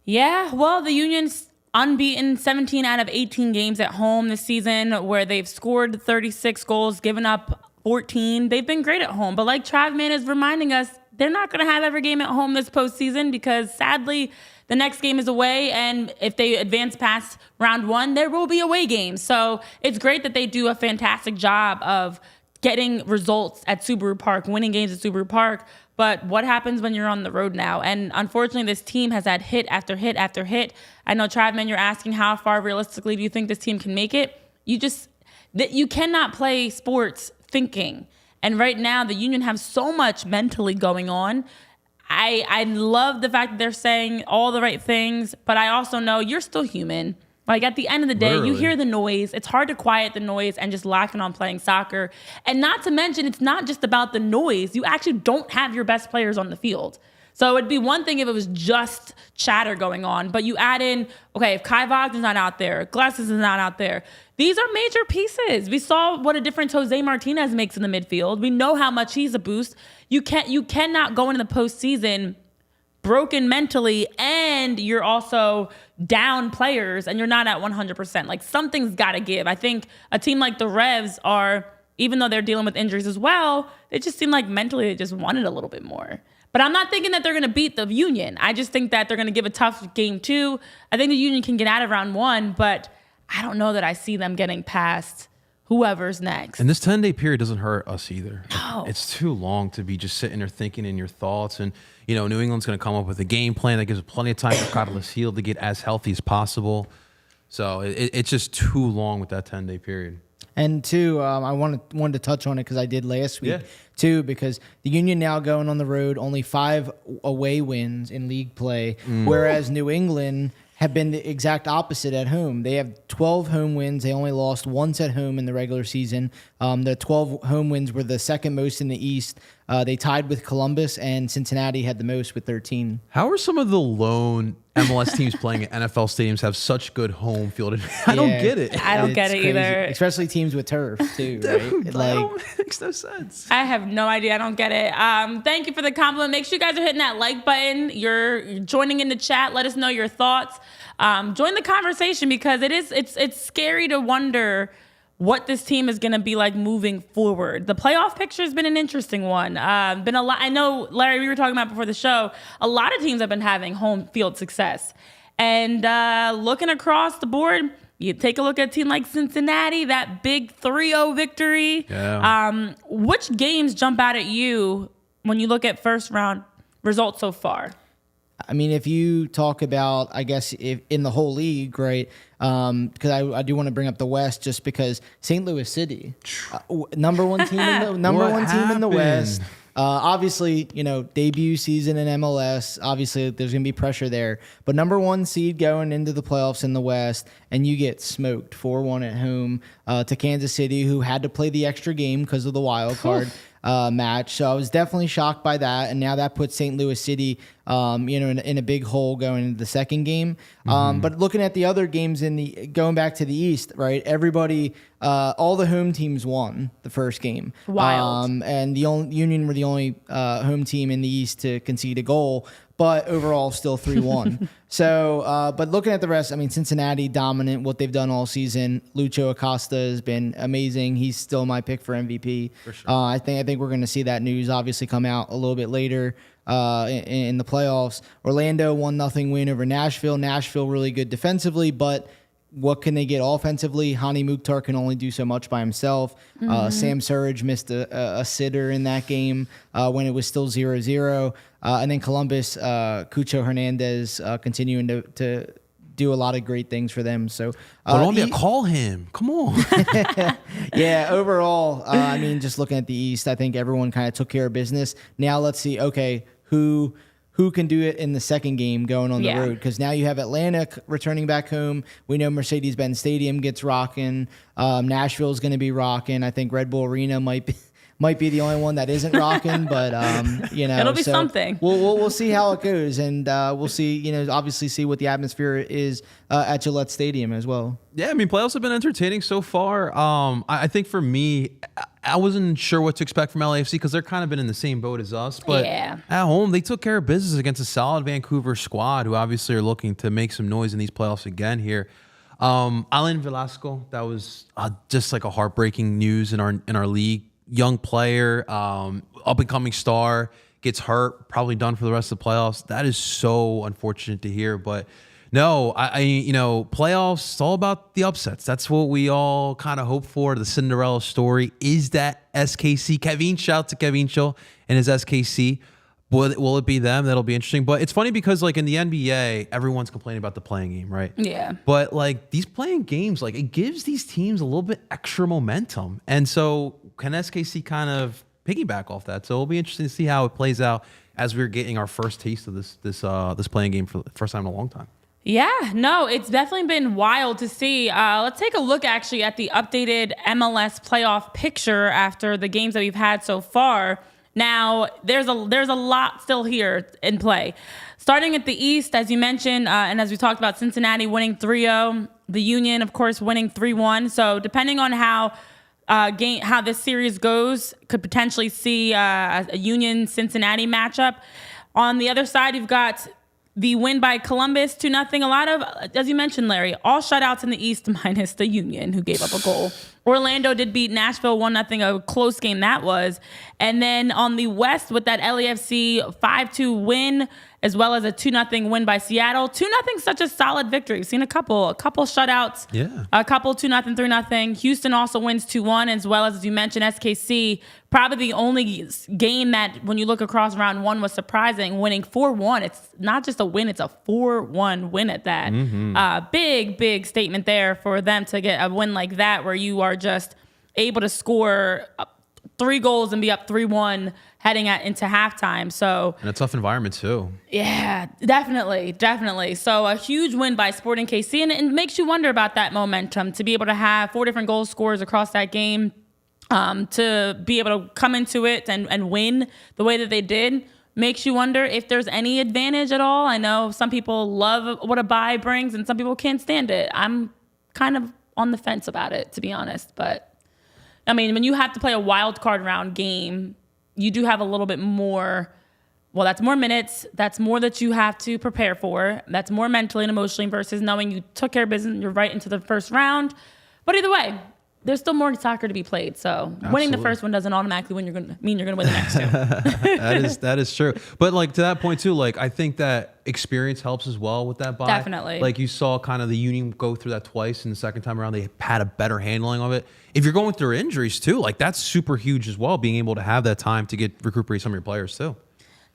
Yeah, well, the Union's unbeaten 17 out of 18 games at home this season, where they've scored 36 goals, given up 14. They've been great at home. But like Travman is reminding us, they're not going to have every game at home this postseason because sadly the next game is away. And if they advance past round 1, there will be away games. So it's great that they do a fantastic job of getting results at Subaru Park, winning games at Subaru Park. But what happens when you're on the road now? And unfortunately, this team has had hit after hit after hit. I know, Travman, you're asking how far realistically do you think this team can make it? You cannot play sports thinking. And right now, the Union have so much mentally going on. I love the fact that they're saying all the right things, but I also know you're still human. Like, at the end of the day, Literally. You hear the noise. It's hard to quiet the noise and just lock in on playing soccer. And not to mention, it's not just about the noise. You actually don't have your best players on the field. So it'd be one thing if it was just chatter going on, but you add in, okay, if Kai Wagner's not out there, Glasses is not out there, these are major pieces. We saw what a difference Jose Martinez makes in the midfield. We know how much he's a boost. You cannot go into the postseason broken mentally, and you're also down players, and you're not at 100%. Like, something's got to give. I think a team like the Revs are, even though they're dealing with injuries as well, it just seemed like mentally they just wanted a little bit more. But I'm not thinking that they're going to beat the Union. I just think that they're going to give a tough game 2. I think the Union can get out of round 1, but I don't know that I see them getting past whoever's next. And this 10-day period doesn't hurt us either. No. It's too long to be just sitting there thinking in your thoughts. And, you know, New England's going to come up with a game plan that gives plenty of time for Carlos Hill to get as healthy as possible. So it's just too long with that 10-day period. And two, I wanted to touch on it because I did last week Yeah. too, because the Union now going on the road, only 5 away wins in league play, whereas New England have been the exact opposite at home. They have 12 home wins. They only lost once at home in the regular season. The 12 home wins were the second most in the East. They tied with Columbus, and Cincinnati had the most with 13. How are some of the lone MLS teams playing at NFL stadiums have such good home field? I don't get it. I don't get It's it crazy. either. Especially teams with turf too, right? It makes no sense. I have no idea. I don't get it. Thank you for the compliment. Make sure you guys are hitting that like button. You're joining in the chat. Let us know your thoughts. Join the conversation because it's scary to wonder what this team is going to be like moving forward. The playoff picture has been an interesting one. Been a lot. I know, Larry, we were talking about before the show, a lot of teams have been having home field success. And looking across the board, you take a look at a team like Cincinnati, that big 3-0 victory. Yeah. Which games jump out at you when you look at first round results so far? I mean, if you talk about, I guess, if in the whole league, right? Because I do want to bring up the West, just because St. Louis City, number one team in the West. Obviously, you know, debut season in MLS. Obviously, there's going to be pressure there. But number 1 seed going into the playoffs in the West, and you get smoked 4-1 at home to Kansas City, who had to play the extra game because of the wild card match. So I was definitely shocked by that. And now that puts St. Louis City, in a big hole going into the second game. But looking at the other games going back to the East, right? Everybody, all the home teams won the first game. Wild. And the Union were the only home team in the East to concede a goal, but overall still 3-1. So, but looking at the rest, I mean, Cincinnati dominant, what they've done all season. Lucho Acosta has been amazing. He's still my pick for MVP. For sure. I think we're going to see that news obviously come out a little bit later in the playoffs. Orlando 1-0 win over Nashville. Nashville really good defensively, but what can they get offensively? Hani Mukhtar can only do so much by himself. Sam Surridge missed a sitter in that game when it was still 0-0. And then Columbus, Cucho Hernandez continuing to do a lot of great things for them. So, Colombia, call him. Come on. yeah, overall, I mean, just looking at the East, I think everyone kind of took care of business. Now let's see, okay, who can do it in the second game going on the road? Because now you have Atlanta returning back home. We know Mercedes-Benz Stadium gets rocking. Nashville's going to be rocking. I think Red Bull Arena might be the only one that isn't rocking, but It'll be something. We'll see how it goes, and we'll see. Obviously see what the atmosphere is at Gillette Stadium as well. Yeah, I mean, playoffs have been entertaining so far. I think for me, I wasn't sure what to expect from LAFC because they're kind of been in the same boat as us. But at home, they took care of business against a solid Vancouver squad who obviously are looking to make some noise in these playoffs again here. Alan Velasco, that was just like a heartbreaking news in our league. Young player, up and coming star, gets hurt, probably done for the rest of the playoffs. That is so unfortunate to hear. But no, playoffs, it's all about the upsets. That's what we all kind of hope for. The Cinderella story is that SKC. Kevin, shout out to Kevin Chill and his SKC. Will it be them? That'll be interesting. But it's funny because like in the NBA, everyone's complaining about the playing game, right? Yeah. But like these playing games, like it gives these teams a little bit extra momentum. And so can SKC kind of piggyback off that? So it'll be interesting to see how it plays out as we're getting our first taste of this playing game for the first time in a long time. Yeah, no, it's definitely been wild to see. Let's take a look actually at the updated MLS playoff picture after the games that we've had so far. Now, there's a lot still here in play. Starting at the East, as you mentioned, and as we talked about, Cincinnati winning 3-0, the Union, of course, winning 3-1. So depending on how this series goes, could potentially see a Union-Cincinnati matchup. On the other side, you've got the win by Columbus 2-0. A lot of, as you mentioned, Larry, all shutouts in the East minus the Union, who gave up a goal. Orlando did beat Nashville 1-0, a close game that was. And then on the West with that LAFC 5-2 win, as well as a 2-0 win by Seattle. 2-0, such a solid victory. We've seen a couple shutouts. Yeah. A couple 2-0, 3-0. Houston also wins 2-1, as well as you mentioned, SKC. Probably the only game that, when you look across round one, was surprising, winning 4-1. It's not just a win, it's a 4-1 win at that. Mm-hmm. Big statement there for them to get a win like that, where you are just able to score 3 goals and be up 3-1 heading into halftime. So, and a tough environment too. Yeah, definitely. So a huge win by Sporting KC, and it makes you wonder about that momentum to be able to have 4 different goal scorers across that game, to be able to come into it and win the way that they did. Makes you wonder if there's any advantage at all. I know some people love what a bye brings and some people can't stand it. I'm kind of on the fence about it, to be honest. But I mean, when you have to play a wild card round game, you do have a little bit more. Well, that's more minutes. That's more that you have to prepare for. That's more mentally and emotionally versus knowing you took care of business and you're right into the first round. But either way, there's still more soccer to be played. So Absolutely. Winning the first one doesn't automatically mean you're going to win the next two. That is true. But like to that point too, like I think that experience helps as well with that bye. Definitely. Like you saw kind of the Union go through that twice, and the second time around they had a better handling of it. If you're going through injuries too, like that's super huge as well, being able to have that time to recuperate some of your players too.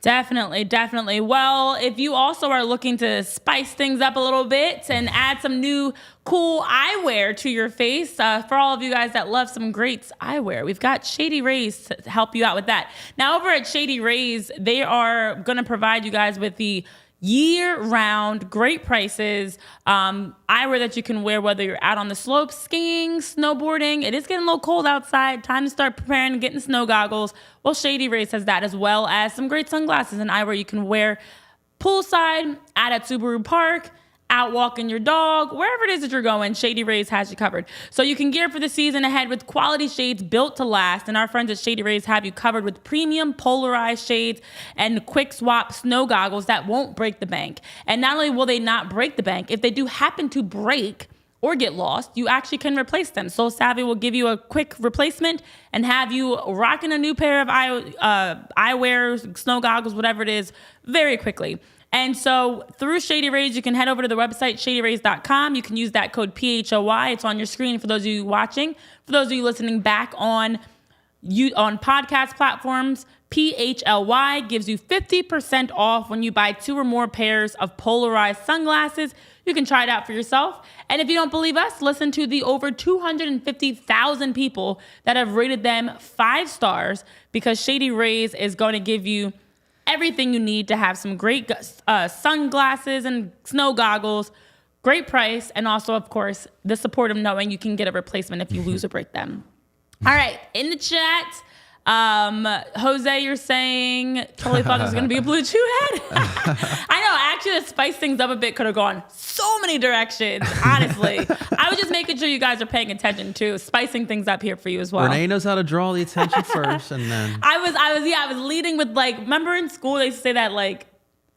Definitely. Well, if you also are looking to spice things up a little bit and add some new cool eyewear to your face, for all of you guys that love some great eyewear, we've got Shady Rays to help you out with that. Now, over at Shady Rays, they are going to provide you guys with the year-round, great prices, eyewear that you can wear whether you're out on the slopes, skiing, snowboarding. It is getting a little cold outside. Time to start preparing and getting snow goggles. Well, Shady Rays has that, as well as some great sunglasses and eyewear you can wear poolside, out at Subaru Park, out walking your dog, wherever it is that you're going, Shady Rays has you covered. So you can gear for the season ahead with quality shades built to last, and our friends at Shady Rays have you covered with premium polarized shades and quick swap snow goggles that won't break the bank. And not only will they not break the bank, if they do happen to break or get lost, you actually can replace them. So Savvy will give you a quick replacement and have you rocking a new pair of eyewear, snow goggles, whatever it is, very quickly. And so through Shady Rays, you can head over to the website, shadyrays.com. You can use that code PHLY. It's on your screen for those of you watching. For those of you listening back on podcast platforms, PHLY gives you 50% off when you buy 2 or more pairs of polarized sunglasses. You can try it out for yourself. And if you don't believe us, listen to the over 250,000 people that have rated them 5 stars, because Shady Rays is going to give you everything you need to have some great sunglasses and snow goggles, great price, and also, of course, the support of knowing you can get a replacement if you lose or break them. All right, in the chat, Jose, you're saying totally thought it was going to be a Blue Chew head. I know, actually, to spice things up a bit, could have gone so many directions, honestly. I was just making sure you guys are paying attention to spicing things up here for you as well. Renee knows how to draw the attention first, and then I was leading with, like, remember in school they used to say that, like,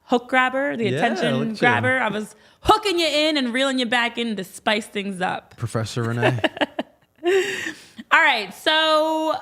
hook grabber, the attention grabber? I was hooking you in and reeling you back in to spice things up. Professor Renee. All right, so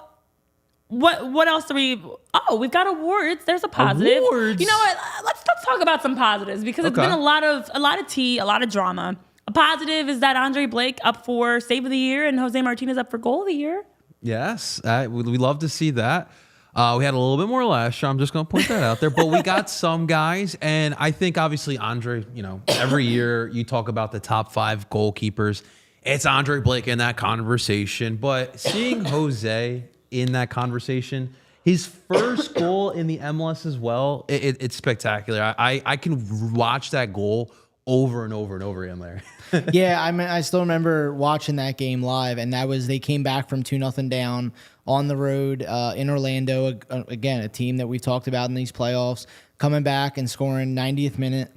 what else do we? Oh, we've got awards. There's a positive. Awards. You know what? Let's talk about some positives because it's been a lot of tea, a lot of drama. A positive is that Andre Blake up for Save of the Year and Jose Martinez up for Goal of the Year. Yes, we love to see that. We had a little bit more last year. I'm just going to point that out there. But we got some guys. And I think, obviously, Andre, every year you talk about the top 5 goalkeepers. It's Andre Blake in that conversation. But seeing Jose in that conversation, his first goal in the MLS as well, it's spectacular. I can watch that goal over and over and over again, Larry. Yeah, I still remember watching that game live, and they came back from 2-0 down on the road in Orlando. Again, a team that we've talked about in these playoffs, coming back and scoring 90th minute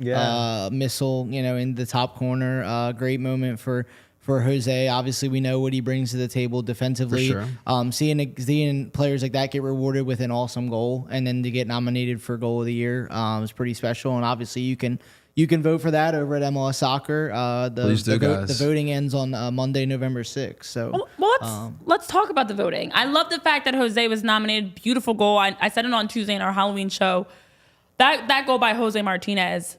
missile, in the top corner. Great moment for Jose. Obviously, we know what he brings to the table defensively. For sure. Seeing players like that get rewarded with an awesome goal and then to get nominated for Goal of the Year is pretty special. And obviously, you can vote for that over at MLS Soccer. Please do, guys. The voting ends on Monday, November 6th. So, let's talk about the voting. I love the fact that Jose was nominated. Beautiful goal. I said it on Tuesday in our Halloween show. That goal by Jose Martinez,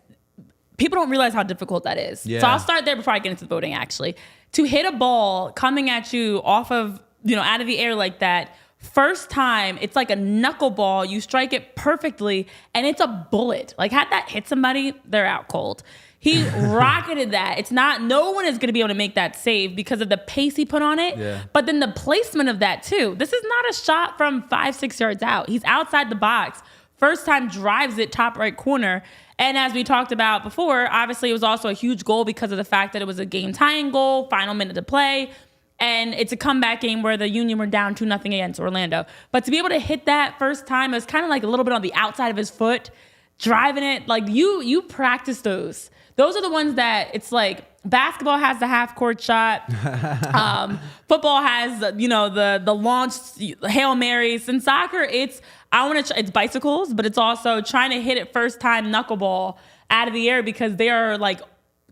people don't realize how difficult that is. Yeah. So I'll start there before I get into the voting, actually. To hit a ball coming at you off of, out of the air like that, first time, it's like a knuckleball. You strike it perfectly, and it's a bullet. Like, had that hit somebody, they're out cold. He rocketed that. No one is going to be able to make that save because of the pace he put on it. Yeah. But then the placement of that, too. This is not a shot from 5-6 yards out. He's outside the box. First time drives it top right corner. And as we talked about before, obviously it was also a huge goal because of the fact that it was a game-tying goal, final minute to play. And it's a comeback game where the Union were down 2-0 against Orlando. But to be able to hit that first time, it was kind of like a little bit on the outside of his foot, driving it. Like, you practice those. Those are the ones that it's like basketball has the half-court shot. Football has, the launch Hail Marys. In soccer, it's bicycles, but it's also trying to hit it first time knuckleball out of the air because they are like,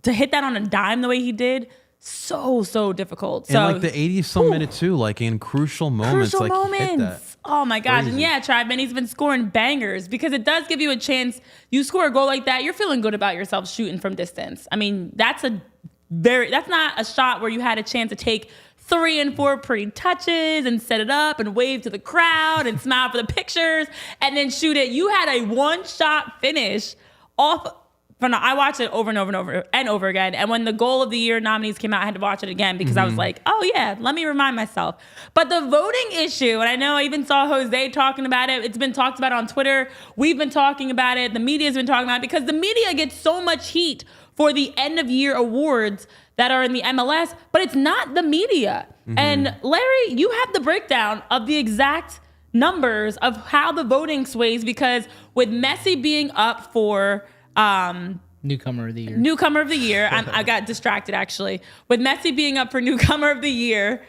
to hit that on a dime the way he did, so difficult. So and like the 80-some minute too, like in crucial moments, Crucial like hit moments. that. Oh my gosh. Crazy. And yeah, Trav Benny's been scoring bangers because it does give you a chance. You score a goal like that, you're feeling good about yourself shooting from distance. I mean, that's not a shot where you had a chance to take 3 and 4 pretty touches and set it up and wave to the crowd and smile for the pictures and then shoot it. You had a one-shot finish off. I watched it over and over and over again. And when the Goal of the Year nominees came out, I had to watch it again because I was like, oh yeah, let me remind myself. But the voting issue, and I know I even saw Jose talking about it. It's been talked about on Twitter. We've been talking about it. The media's been talking about it because the media gets so much heat for the end of year awards that are in the MLS, but it's not the media. And Larry, you have the breakdown of the exact numbers of how the voting sways because with Messi being up for Newcomer of the Year. I got distracted, actually. With Messi being up for Newcomer of the Year,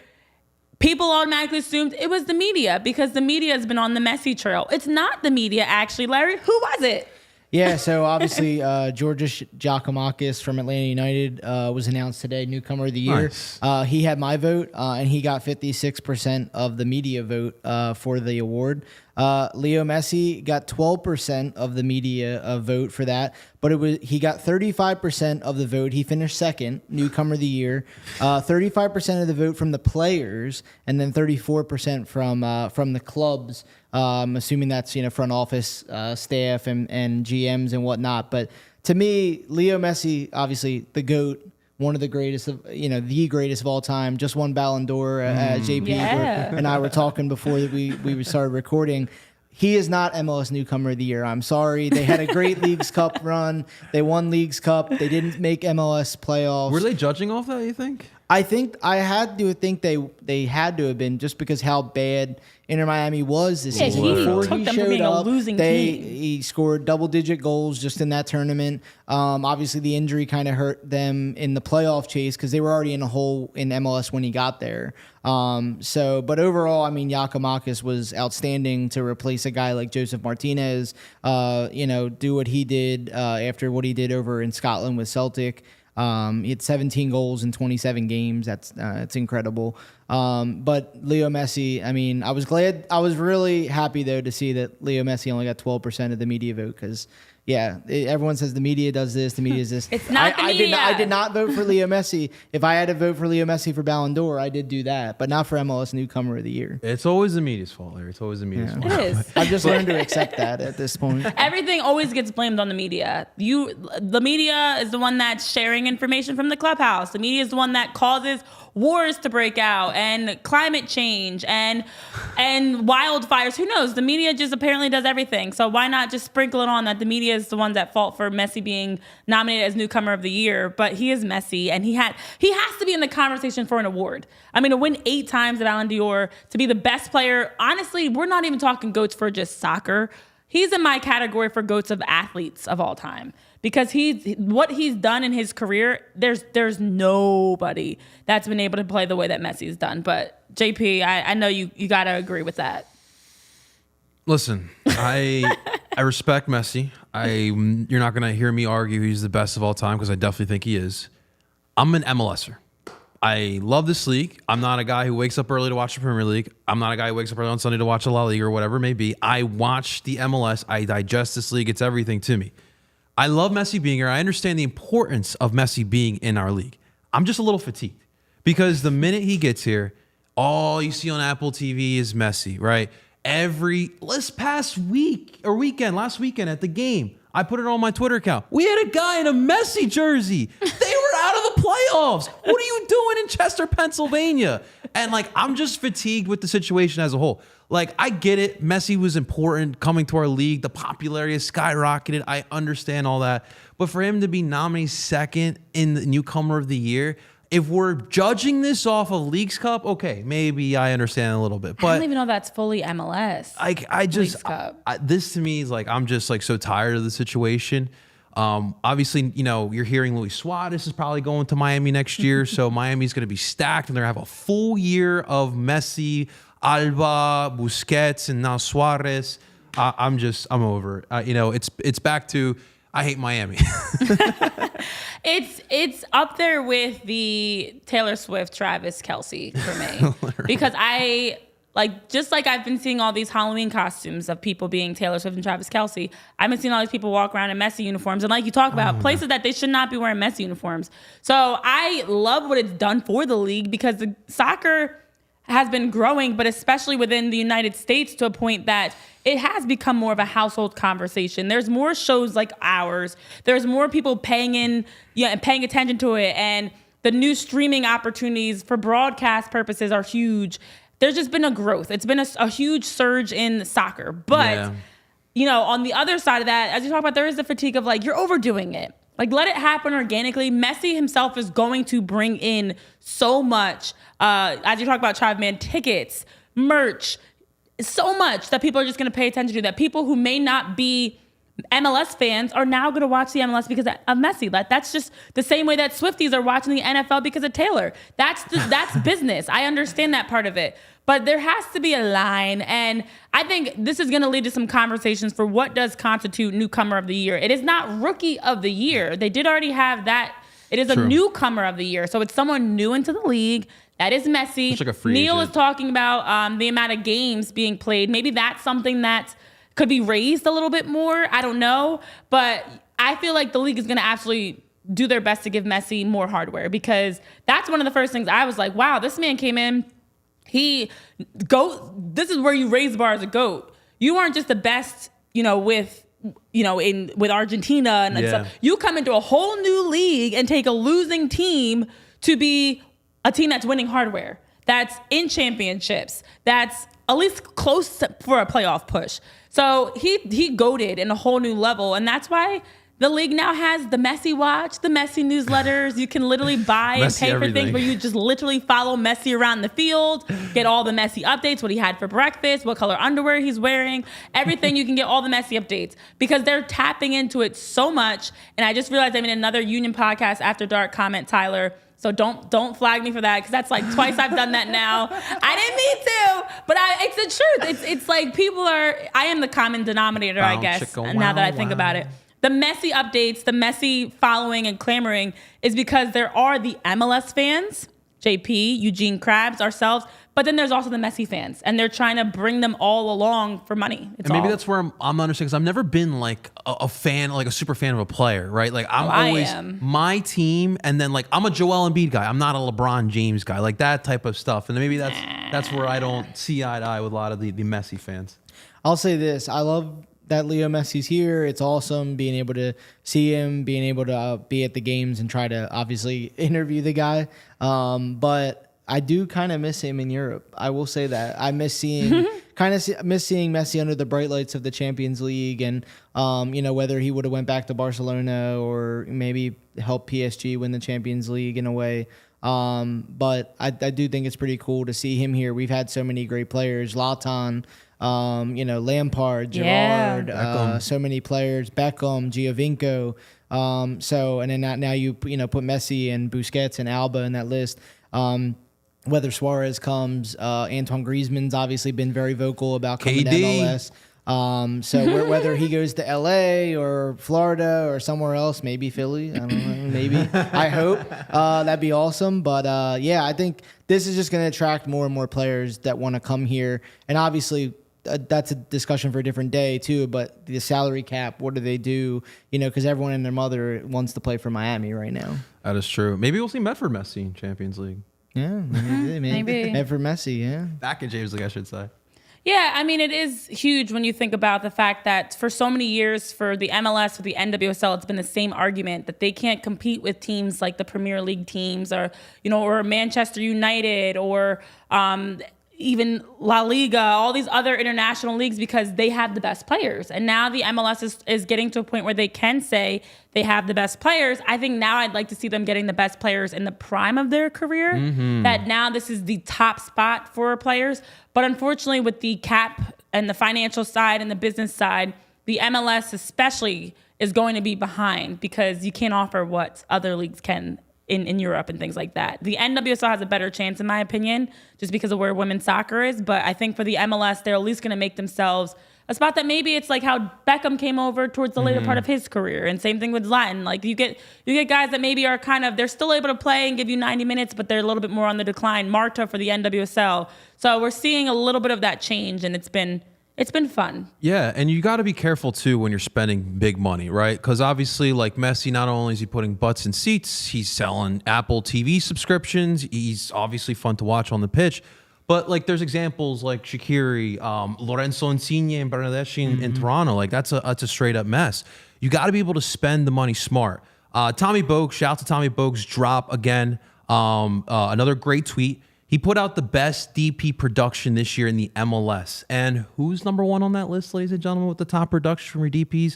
people automatically assumed it was the media because the media has been on the Messi trail. It's not the media, actually. Larry, who was it? Yeah, so obviously Georgios Giakoumakis from Atlanta United was announced today, Newcomer of the Year. Nice. He had my vote, and he got 56% of the media vote for the award. Leo Messi got 12% of the media vote for that, but he got 35% of the vote. He finished second, Newcomer of the Year. 35% of the vote from the players, and then 34% from the clubs. Assuming that's front office staff and GMs and whatnot. But to me, Leo Messi, obviously the GOAT, one of the greatest of the greatest of all time. Just won Ballon d'Or. JP and I were talking before that we started recording. He is not MLS Newcomer of the Year. I'm sorry. They had a great Leagues Cup run. They won Leagues Cup. They didn't make MLS playoffs. Were they judging off that, you think? I had to think they had to have been just because how bad Inter Miami was this season. Before he showed up, he scored double-digit goals just in that tournament. Obviously, the injury kind of hurt them in the playoff chase because they were already in a hole in MLS when he got there. But overall, I mean, Giakoumakis was outstanding to replace a guy like Joseph Martinez. Do what he did after what he did over in Scotland with Celtic. He had 17 goals in 27 games. That's incredible. But Leo Messi, I mean, I was really happy though to see that Leo Messi only got 12% of the media vote because. Yeah, everyone says the media does this, the media does this. It's not the media. I did not vote for Leo Messi. If I had to vote for Leo Messi for Ballon d'Or, I did do that, but not for MLS Newcomer of the Year. It's always the media's fault, Larry. It's always the media's fault. It is. I've just learned to accept that at this point. Everything always gets blamed on the media. The media is the one that's sharing information from the clubhouse. The media is the one that causes wars to break out and climate change and wildfires. Who knows? The media just apparently does everything. So why not just sprinkle it on that the media is the ones at fault for Messi being nominated as Newcomer of the Year? But he is Messi, and he has to be in the conversation for an award. I mean, to win 8 times the Ballon d'Or, to be the best player. Honestly, we're not even talking GOATs for just soccer. He's in my category for GOATs of athletes of all time. Because what he's done in his career, there's nobody that's been able to play the way that Messi's done. But JP, I know you got to agree with that. Listen, I respect Messi. You're not going to hear me argue he's the best of all time because I definitely think he is. I'm an MLSer. I love this league. I'm not a guy who wakes up early to watch the Premier League. I'm not a guy who wakes up early on Sunday to watch the La Liga or whatever it may be. I watch the MLS. I digest this league. It's everything to me. I love Messi being here. I understand the importance of Messi being in our league. I'm just a little fatigued because the minute he gets here, all you see on Apple TV is Messi, right? Last weekend at the game, I put it on my Twitter account. We had a guy in a Messi jersey. They were out of the playoffs. What are you doing in Chester, Pennsylvania? And I'm just fatigued with the situation as a whole. I get it. Messi was important coming to our league. The popularity has skyrocketed. I understand all that. But for him to be nominated second in the Newcomer of the Year, if we're judging this off of Leagues Cup, okay, maybe I understand a little bit. But I don't even know if that's fully MLS. This to me is I'm just so tired of the situation. Obviously, you're hearing Luis Suarez is probably going to Miami next year. So Miami's going to be stacked and they're going to have a full year of Messi, Alba, Busquets, and now Suarez. I'm over it. It's back to I hate Miami. It's up there with the Taylor Swift, Travis Kelce for me because just like I've been seeing all these Halloween costumes of people being Taylor Swift and Travis Kelce, I've been seeing all these people walk around in Messi uniforms. And like you talk about, places that they should not be wearing Messi uniforms. So I love what it's done for the league because the soccer has been growing, but especially within the United States to a point that it has become more of a household conversation. There's more shows like ours. There's more people paying attention to it. And the new streaming opportunities for broadcast purposes are huge. There's just been a growth. It's been a huge surge in soccer. But, on the other side of that, as you talk about, there is the fatigue of you're overdoing it. Let it happen organically. Messi himself is going to bring in so much, as you talk about Tribe Man, tickets, merch, so much that people are just going to pay attention to, that people who may not be MLS fans are now going to watch the MLS because of Messi. That's just the same way that Swifties are watching the NFL because of Taylor. That's business. I understand that part of it. But there has to be a line, and I think this is going to lead to some conversations for what does constitute Newcomer of the Year. It is not Rookie of the Year. They did already have that. It is a Newcomer of the Year. So it's someone new into the league. That is Messi. It's like a free Neil agent. is talking about the amount of games being played. Maybe that's something that could be raised a little bit more. I don't know. But I feel like the league is going to absolutely do their best to give Messi more hardware because that's one of the first things I was like, wow, this man came in. This is where you raise the bar as a GOAT. You aren't just the best, with Argentina and stuff. You come into a whole new league and take a losing team to be a team that's winning hardware, that's in championships, that's at least close for a playoff push. So he goated in a whole new level, and that's why the league now has the Messi Watch, the Messi newsletters. You can literally buy and pay for things where you just literally follow Messi around the field, get all the Messi updates, what he had for breakfast, what color underwear he's wearing, everything. You can get all the Messi updates because they're tapping into it so much. And I just realized I'm in another Union podcast after dark comment, Tyler. So don't flag me for that because that's twice I've done that now. I didn't mean to, but it's the truth. It's people are. I am the common denominator, I guess. Now that I think about it. The Messi updates, the Messi following and clamoring is because there are the MLS fans JP, Eugene Krabs, ourselves. But then there's also the Messi fans, and they're trying to bring them all along for money. And maybe that's where I'm not understanding, because I've never been like a fan, like a super fan of a player, right? Like I'm always my team, and then like I'm a Joel Embiid guy. I'm not a LeBron James guy, like that type of stuff. And then maybe that's where I don't see eye to eye with a lot of the Messi fans. I'll say this: I love that Leo Messi's here. It's awesome being able to see him, being able to be at the games and try to obviously interview the guy. But I do kind of miss him in Europe. I will say that I miss seeing miss seeing Messi under the bright lights of the Champions League, and whether he would have went back to Barcelona or maybe help PSG win the Champions League in a way. But I do think it's pretty cool to see him here. We've had so many great players, Zlatan, Lampard, Gerrard, so many players, Beckham, Giovinco. And then now you put Messi and Busquets and Alba in that list. Whether Suarez comes, Antoine Griezmann's obviously been very vocal about coming to MLS. So whether he goes to LA or Florida or somewhere else, maybe Philly, I don't know, maybe. I hope that'd be awesome. But I think this is just going to attract more and more players that want to come here. And obviously, that's a discussion for a different day too. But the salary cap, what do they do? Because everyone and their mother wants to play for Miami right now. That is true. Maybe we'll see Medford Messi in Champions League. Yeah, maybe. Medford Messi, yeah. Back in Champions League, I should say. Yeah, I mean, it is huge when you think about the fact that for so many years, for the MLS, for the NWSL, it's been the same argument that they can't compete with teams like the Premier League teams, or Manchester United, or even La Liga, all these other international leagues, because they have the best players. And now the MLS is getting to a point where they can say they have the best players. I think now I'd like to see them getting the best players in the prime of their career, that now this is the top spot for players. But unfortunately, with the cap and the financial side and the business side, the MLS especially is going to be behind, because you can't offer what other leagues can in Europe and things like that. The NWSL has a better chance, in my opinion, just because of where women's soccer is. But I think for the MLS, they're at least going to make themselves a spot that maybe it's like how Beckham came over towards the later part of his career. And same thing with Zlatan. Like you get guys that maybe are they're still able to play and give you 90 minutes, but they're a little bit more on the decline. Marta for the NWSL. So we're seeing a little bit of that change, and it's been fun. Yeah, and you got to be careful too when you're spending big money, right? Because obviously, like Messi, not only is he putting butts in seats, he's selling Apple TV subscriptions. He's obviously fun to watch on the pitch. But like, there's examples like Shaqiri, Lorenzo Insigne, and Bernardeschi in Toronto. Like that's a straight up mess. You got to be able to spend the money smart. Tommy Bogues, shout out to Tommy Bogues, drop again. Another great tweet. He put out the best DP production this year in the MLS. And who's number one on that list, ladies and gentlemen, with the top production from your DPs?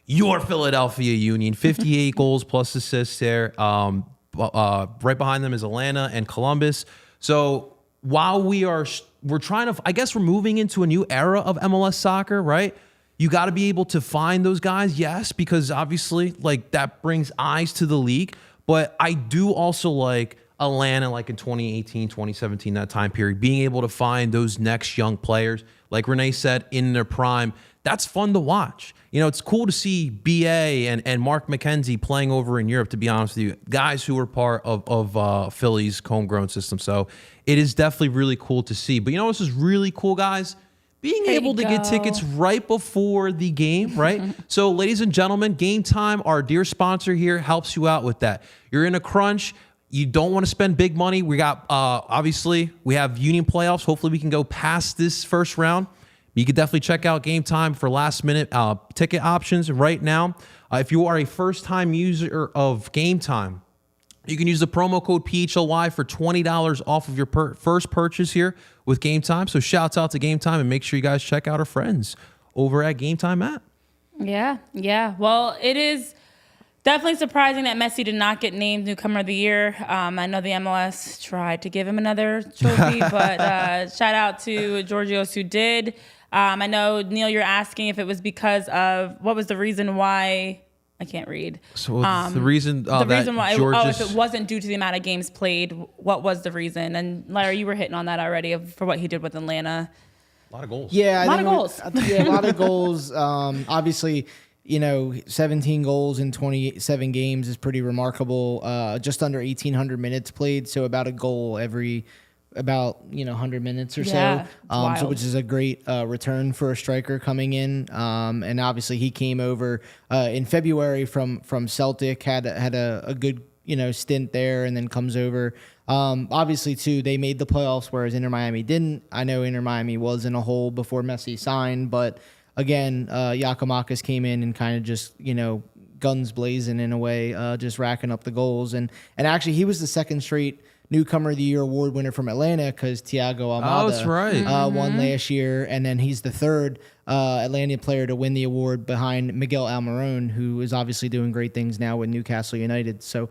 Your Philadelphia Union, 58 goals plus assists there. Right behind them is Atlanta and Columbus. So while we're trying to, I guess we're moving into a new era of MLS soccer, right? You got to be able to find those guys, yes, because obviously like that brings eyes to the league. But I do also like Atlanta, like in 2018, 2017, that time period, being able to find those next young players, like Renee said, in their prime. That's fun to watch. It's cool to see BA and Mark McKenzie playing over in Europe, to be honest with you, guys who were part of Philly's homegrown system. So it is definitely really cool to see. But this is really cool, guys. Being able to get tickets right before the game, right? So ladies and gentlemen, Game Time, our dear sponsor here, helps you out with that. You're in a crunch. You don't want to spend big money. We got, obviously, we have Union playoffs. Hopefully we can go past this first round. You can definitely check out Game Time for last-minute ticket options right now. If you are a first-time user of Game Time, you can use the promo code PHLY for $20 off of your first purchase here with Game Time. So shouts out to Game Time, and make sure you guys check out our friends over at Game Time app. Yeah. Well, it is definitely surprising that Messi did not get named Newcomer of the Year. I know the MLS tried to give him another trophy, but shout out to Georgios who did. I know, Neil, you're asking if it was because of, what was the reason why, I can't read. So the reason why, if it wasn't due to the amount of games played, what was the reason? And Larry, you were hitting on that already for what he did with Atlanta. A lot of goals. Yeah, a lot of goals. A lot of goals. Obviously, 17 goals in 27 games is pretty remarkable. Just under 1,800 minutes played, so about a goal every 100 minutes or Yeah, so, which is a great return for a striker coming in. And obviously he came over in February from Celtic, had a good stint there, and then comes over. Obviously too, they made the playoffs, whereas Inter Miami didn't. I know Inter Miami was in a hole before Messi signed, but again, Giakoumakis came in and kind of just guns blazing in a way, just racking up the goals, and actually he was the second straight Newcomer of the Year award winner from Atlanta, because Thiago Almada that's right. won last year, and then he's the third Atlanta player to win the award behind Miguel Almiron, who is obviously doing great things now with Newcastle United. So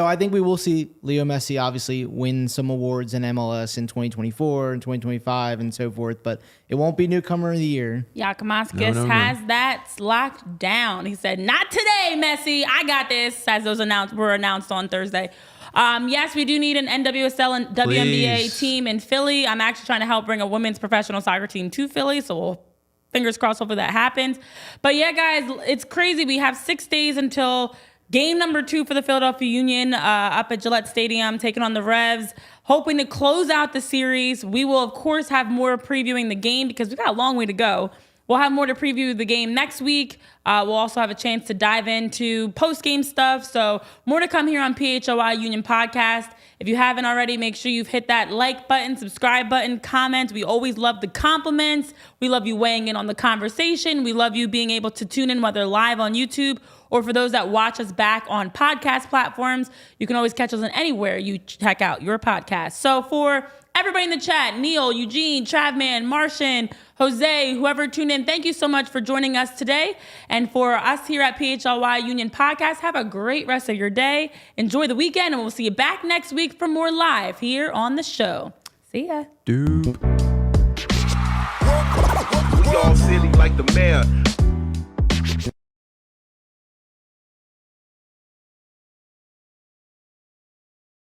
I think we will see Leo Messi obviously win some awards in MLS in 2024 and 2025 and so forth, but it won't be Newcomer of the Year. Giakoumakis has that locked down. He said, "Not today, Messi. I got this," as those were announced on Thursday. Yes, we do need an NWSL and WNBA team in Philly. I'm actually trying to help bring a women's professional soccer team to Philly, so we'll fingers crossed hopefully that happens. But yeah, guys, it's crazy. We have 6 days until game number 2 for the Philadelphia Union up at Gillette Stadium, taking on the Revs, hoping to close out the series. We will, of course, have more previewing the game because we've got a long way to go. We'll have more to preview the game next week. We'll also have a chance to dive into post-game stuff. So more to come here on PHLY Union Podcast. If you haven't already, make sure you've hit that like button, subscribe button, comment. We always love the compliments. We love you weighing in on the conversation. We love you being able to tune in, whether live on YouTube or for those that watch us back on podcast platforms. You can always catch us on anywhere you check out your podcast. So for everybody in the chat, Neil, Eugene, Travman, Martian, Jose, whoever tuned in, thank you so much for joining us today. And for us here at PHLY Union Podcast, have a great rest of your day. Enjoy the weekend, and we'll see you back next week for more live here on the show. See ya. Dude. We all silly like the mayor.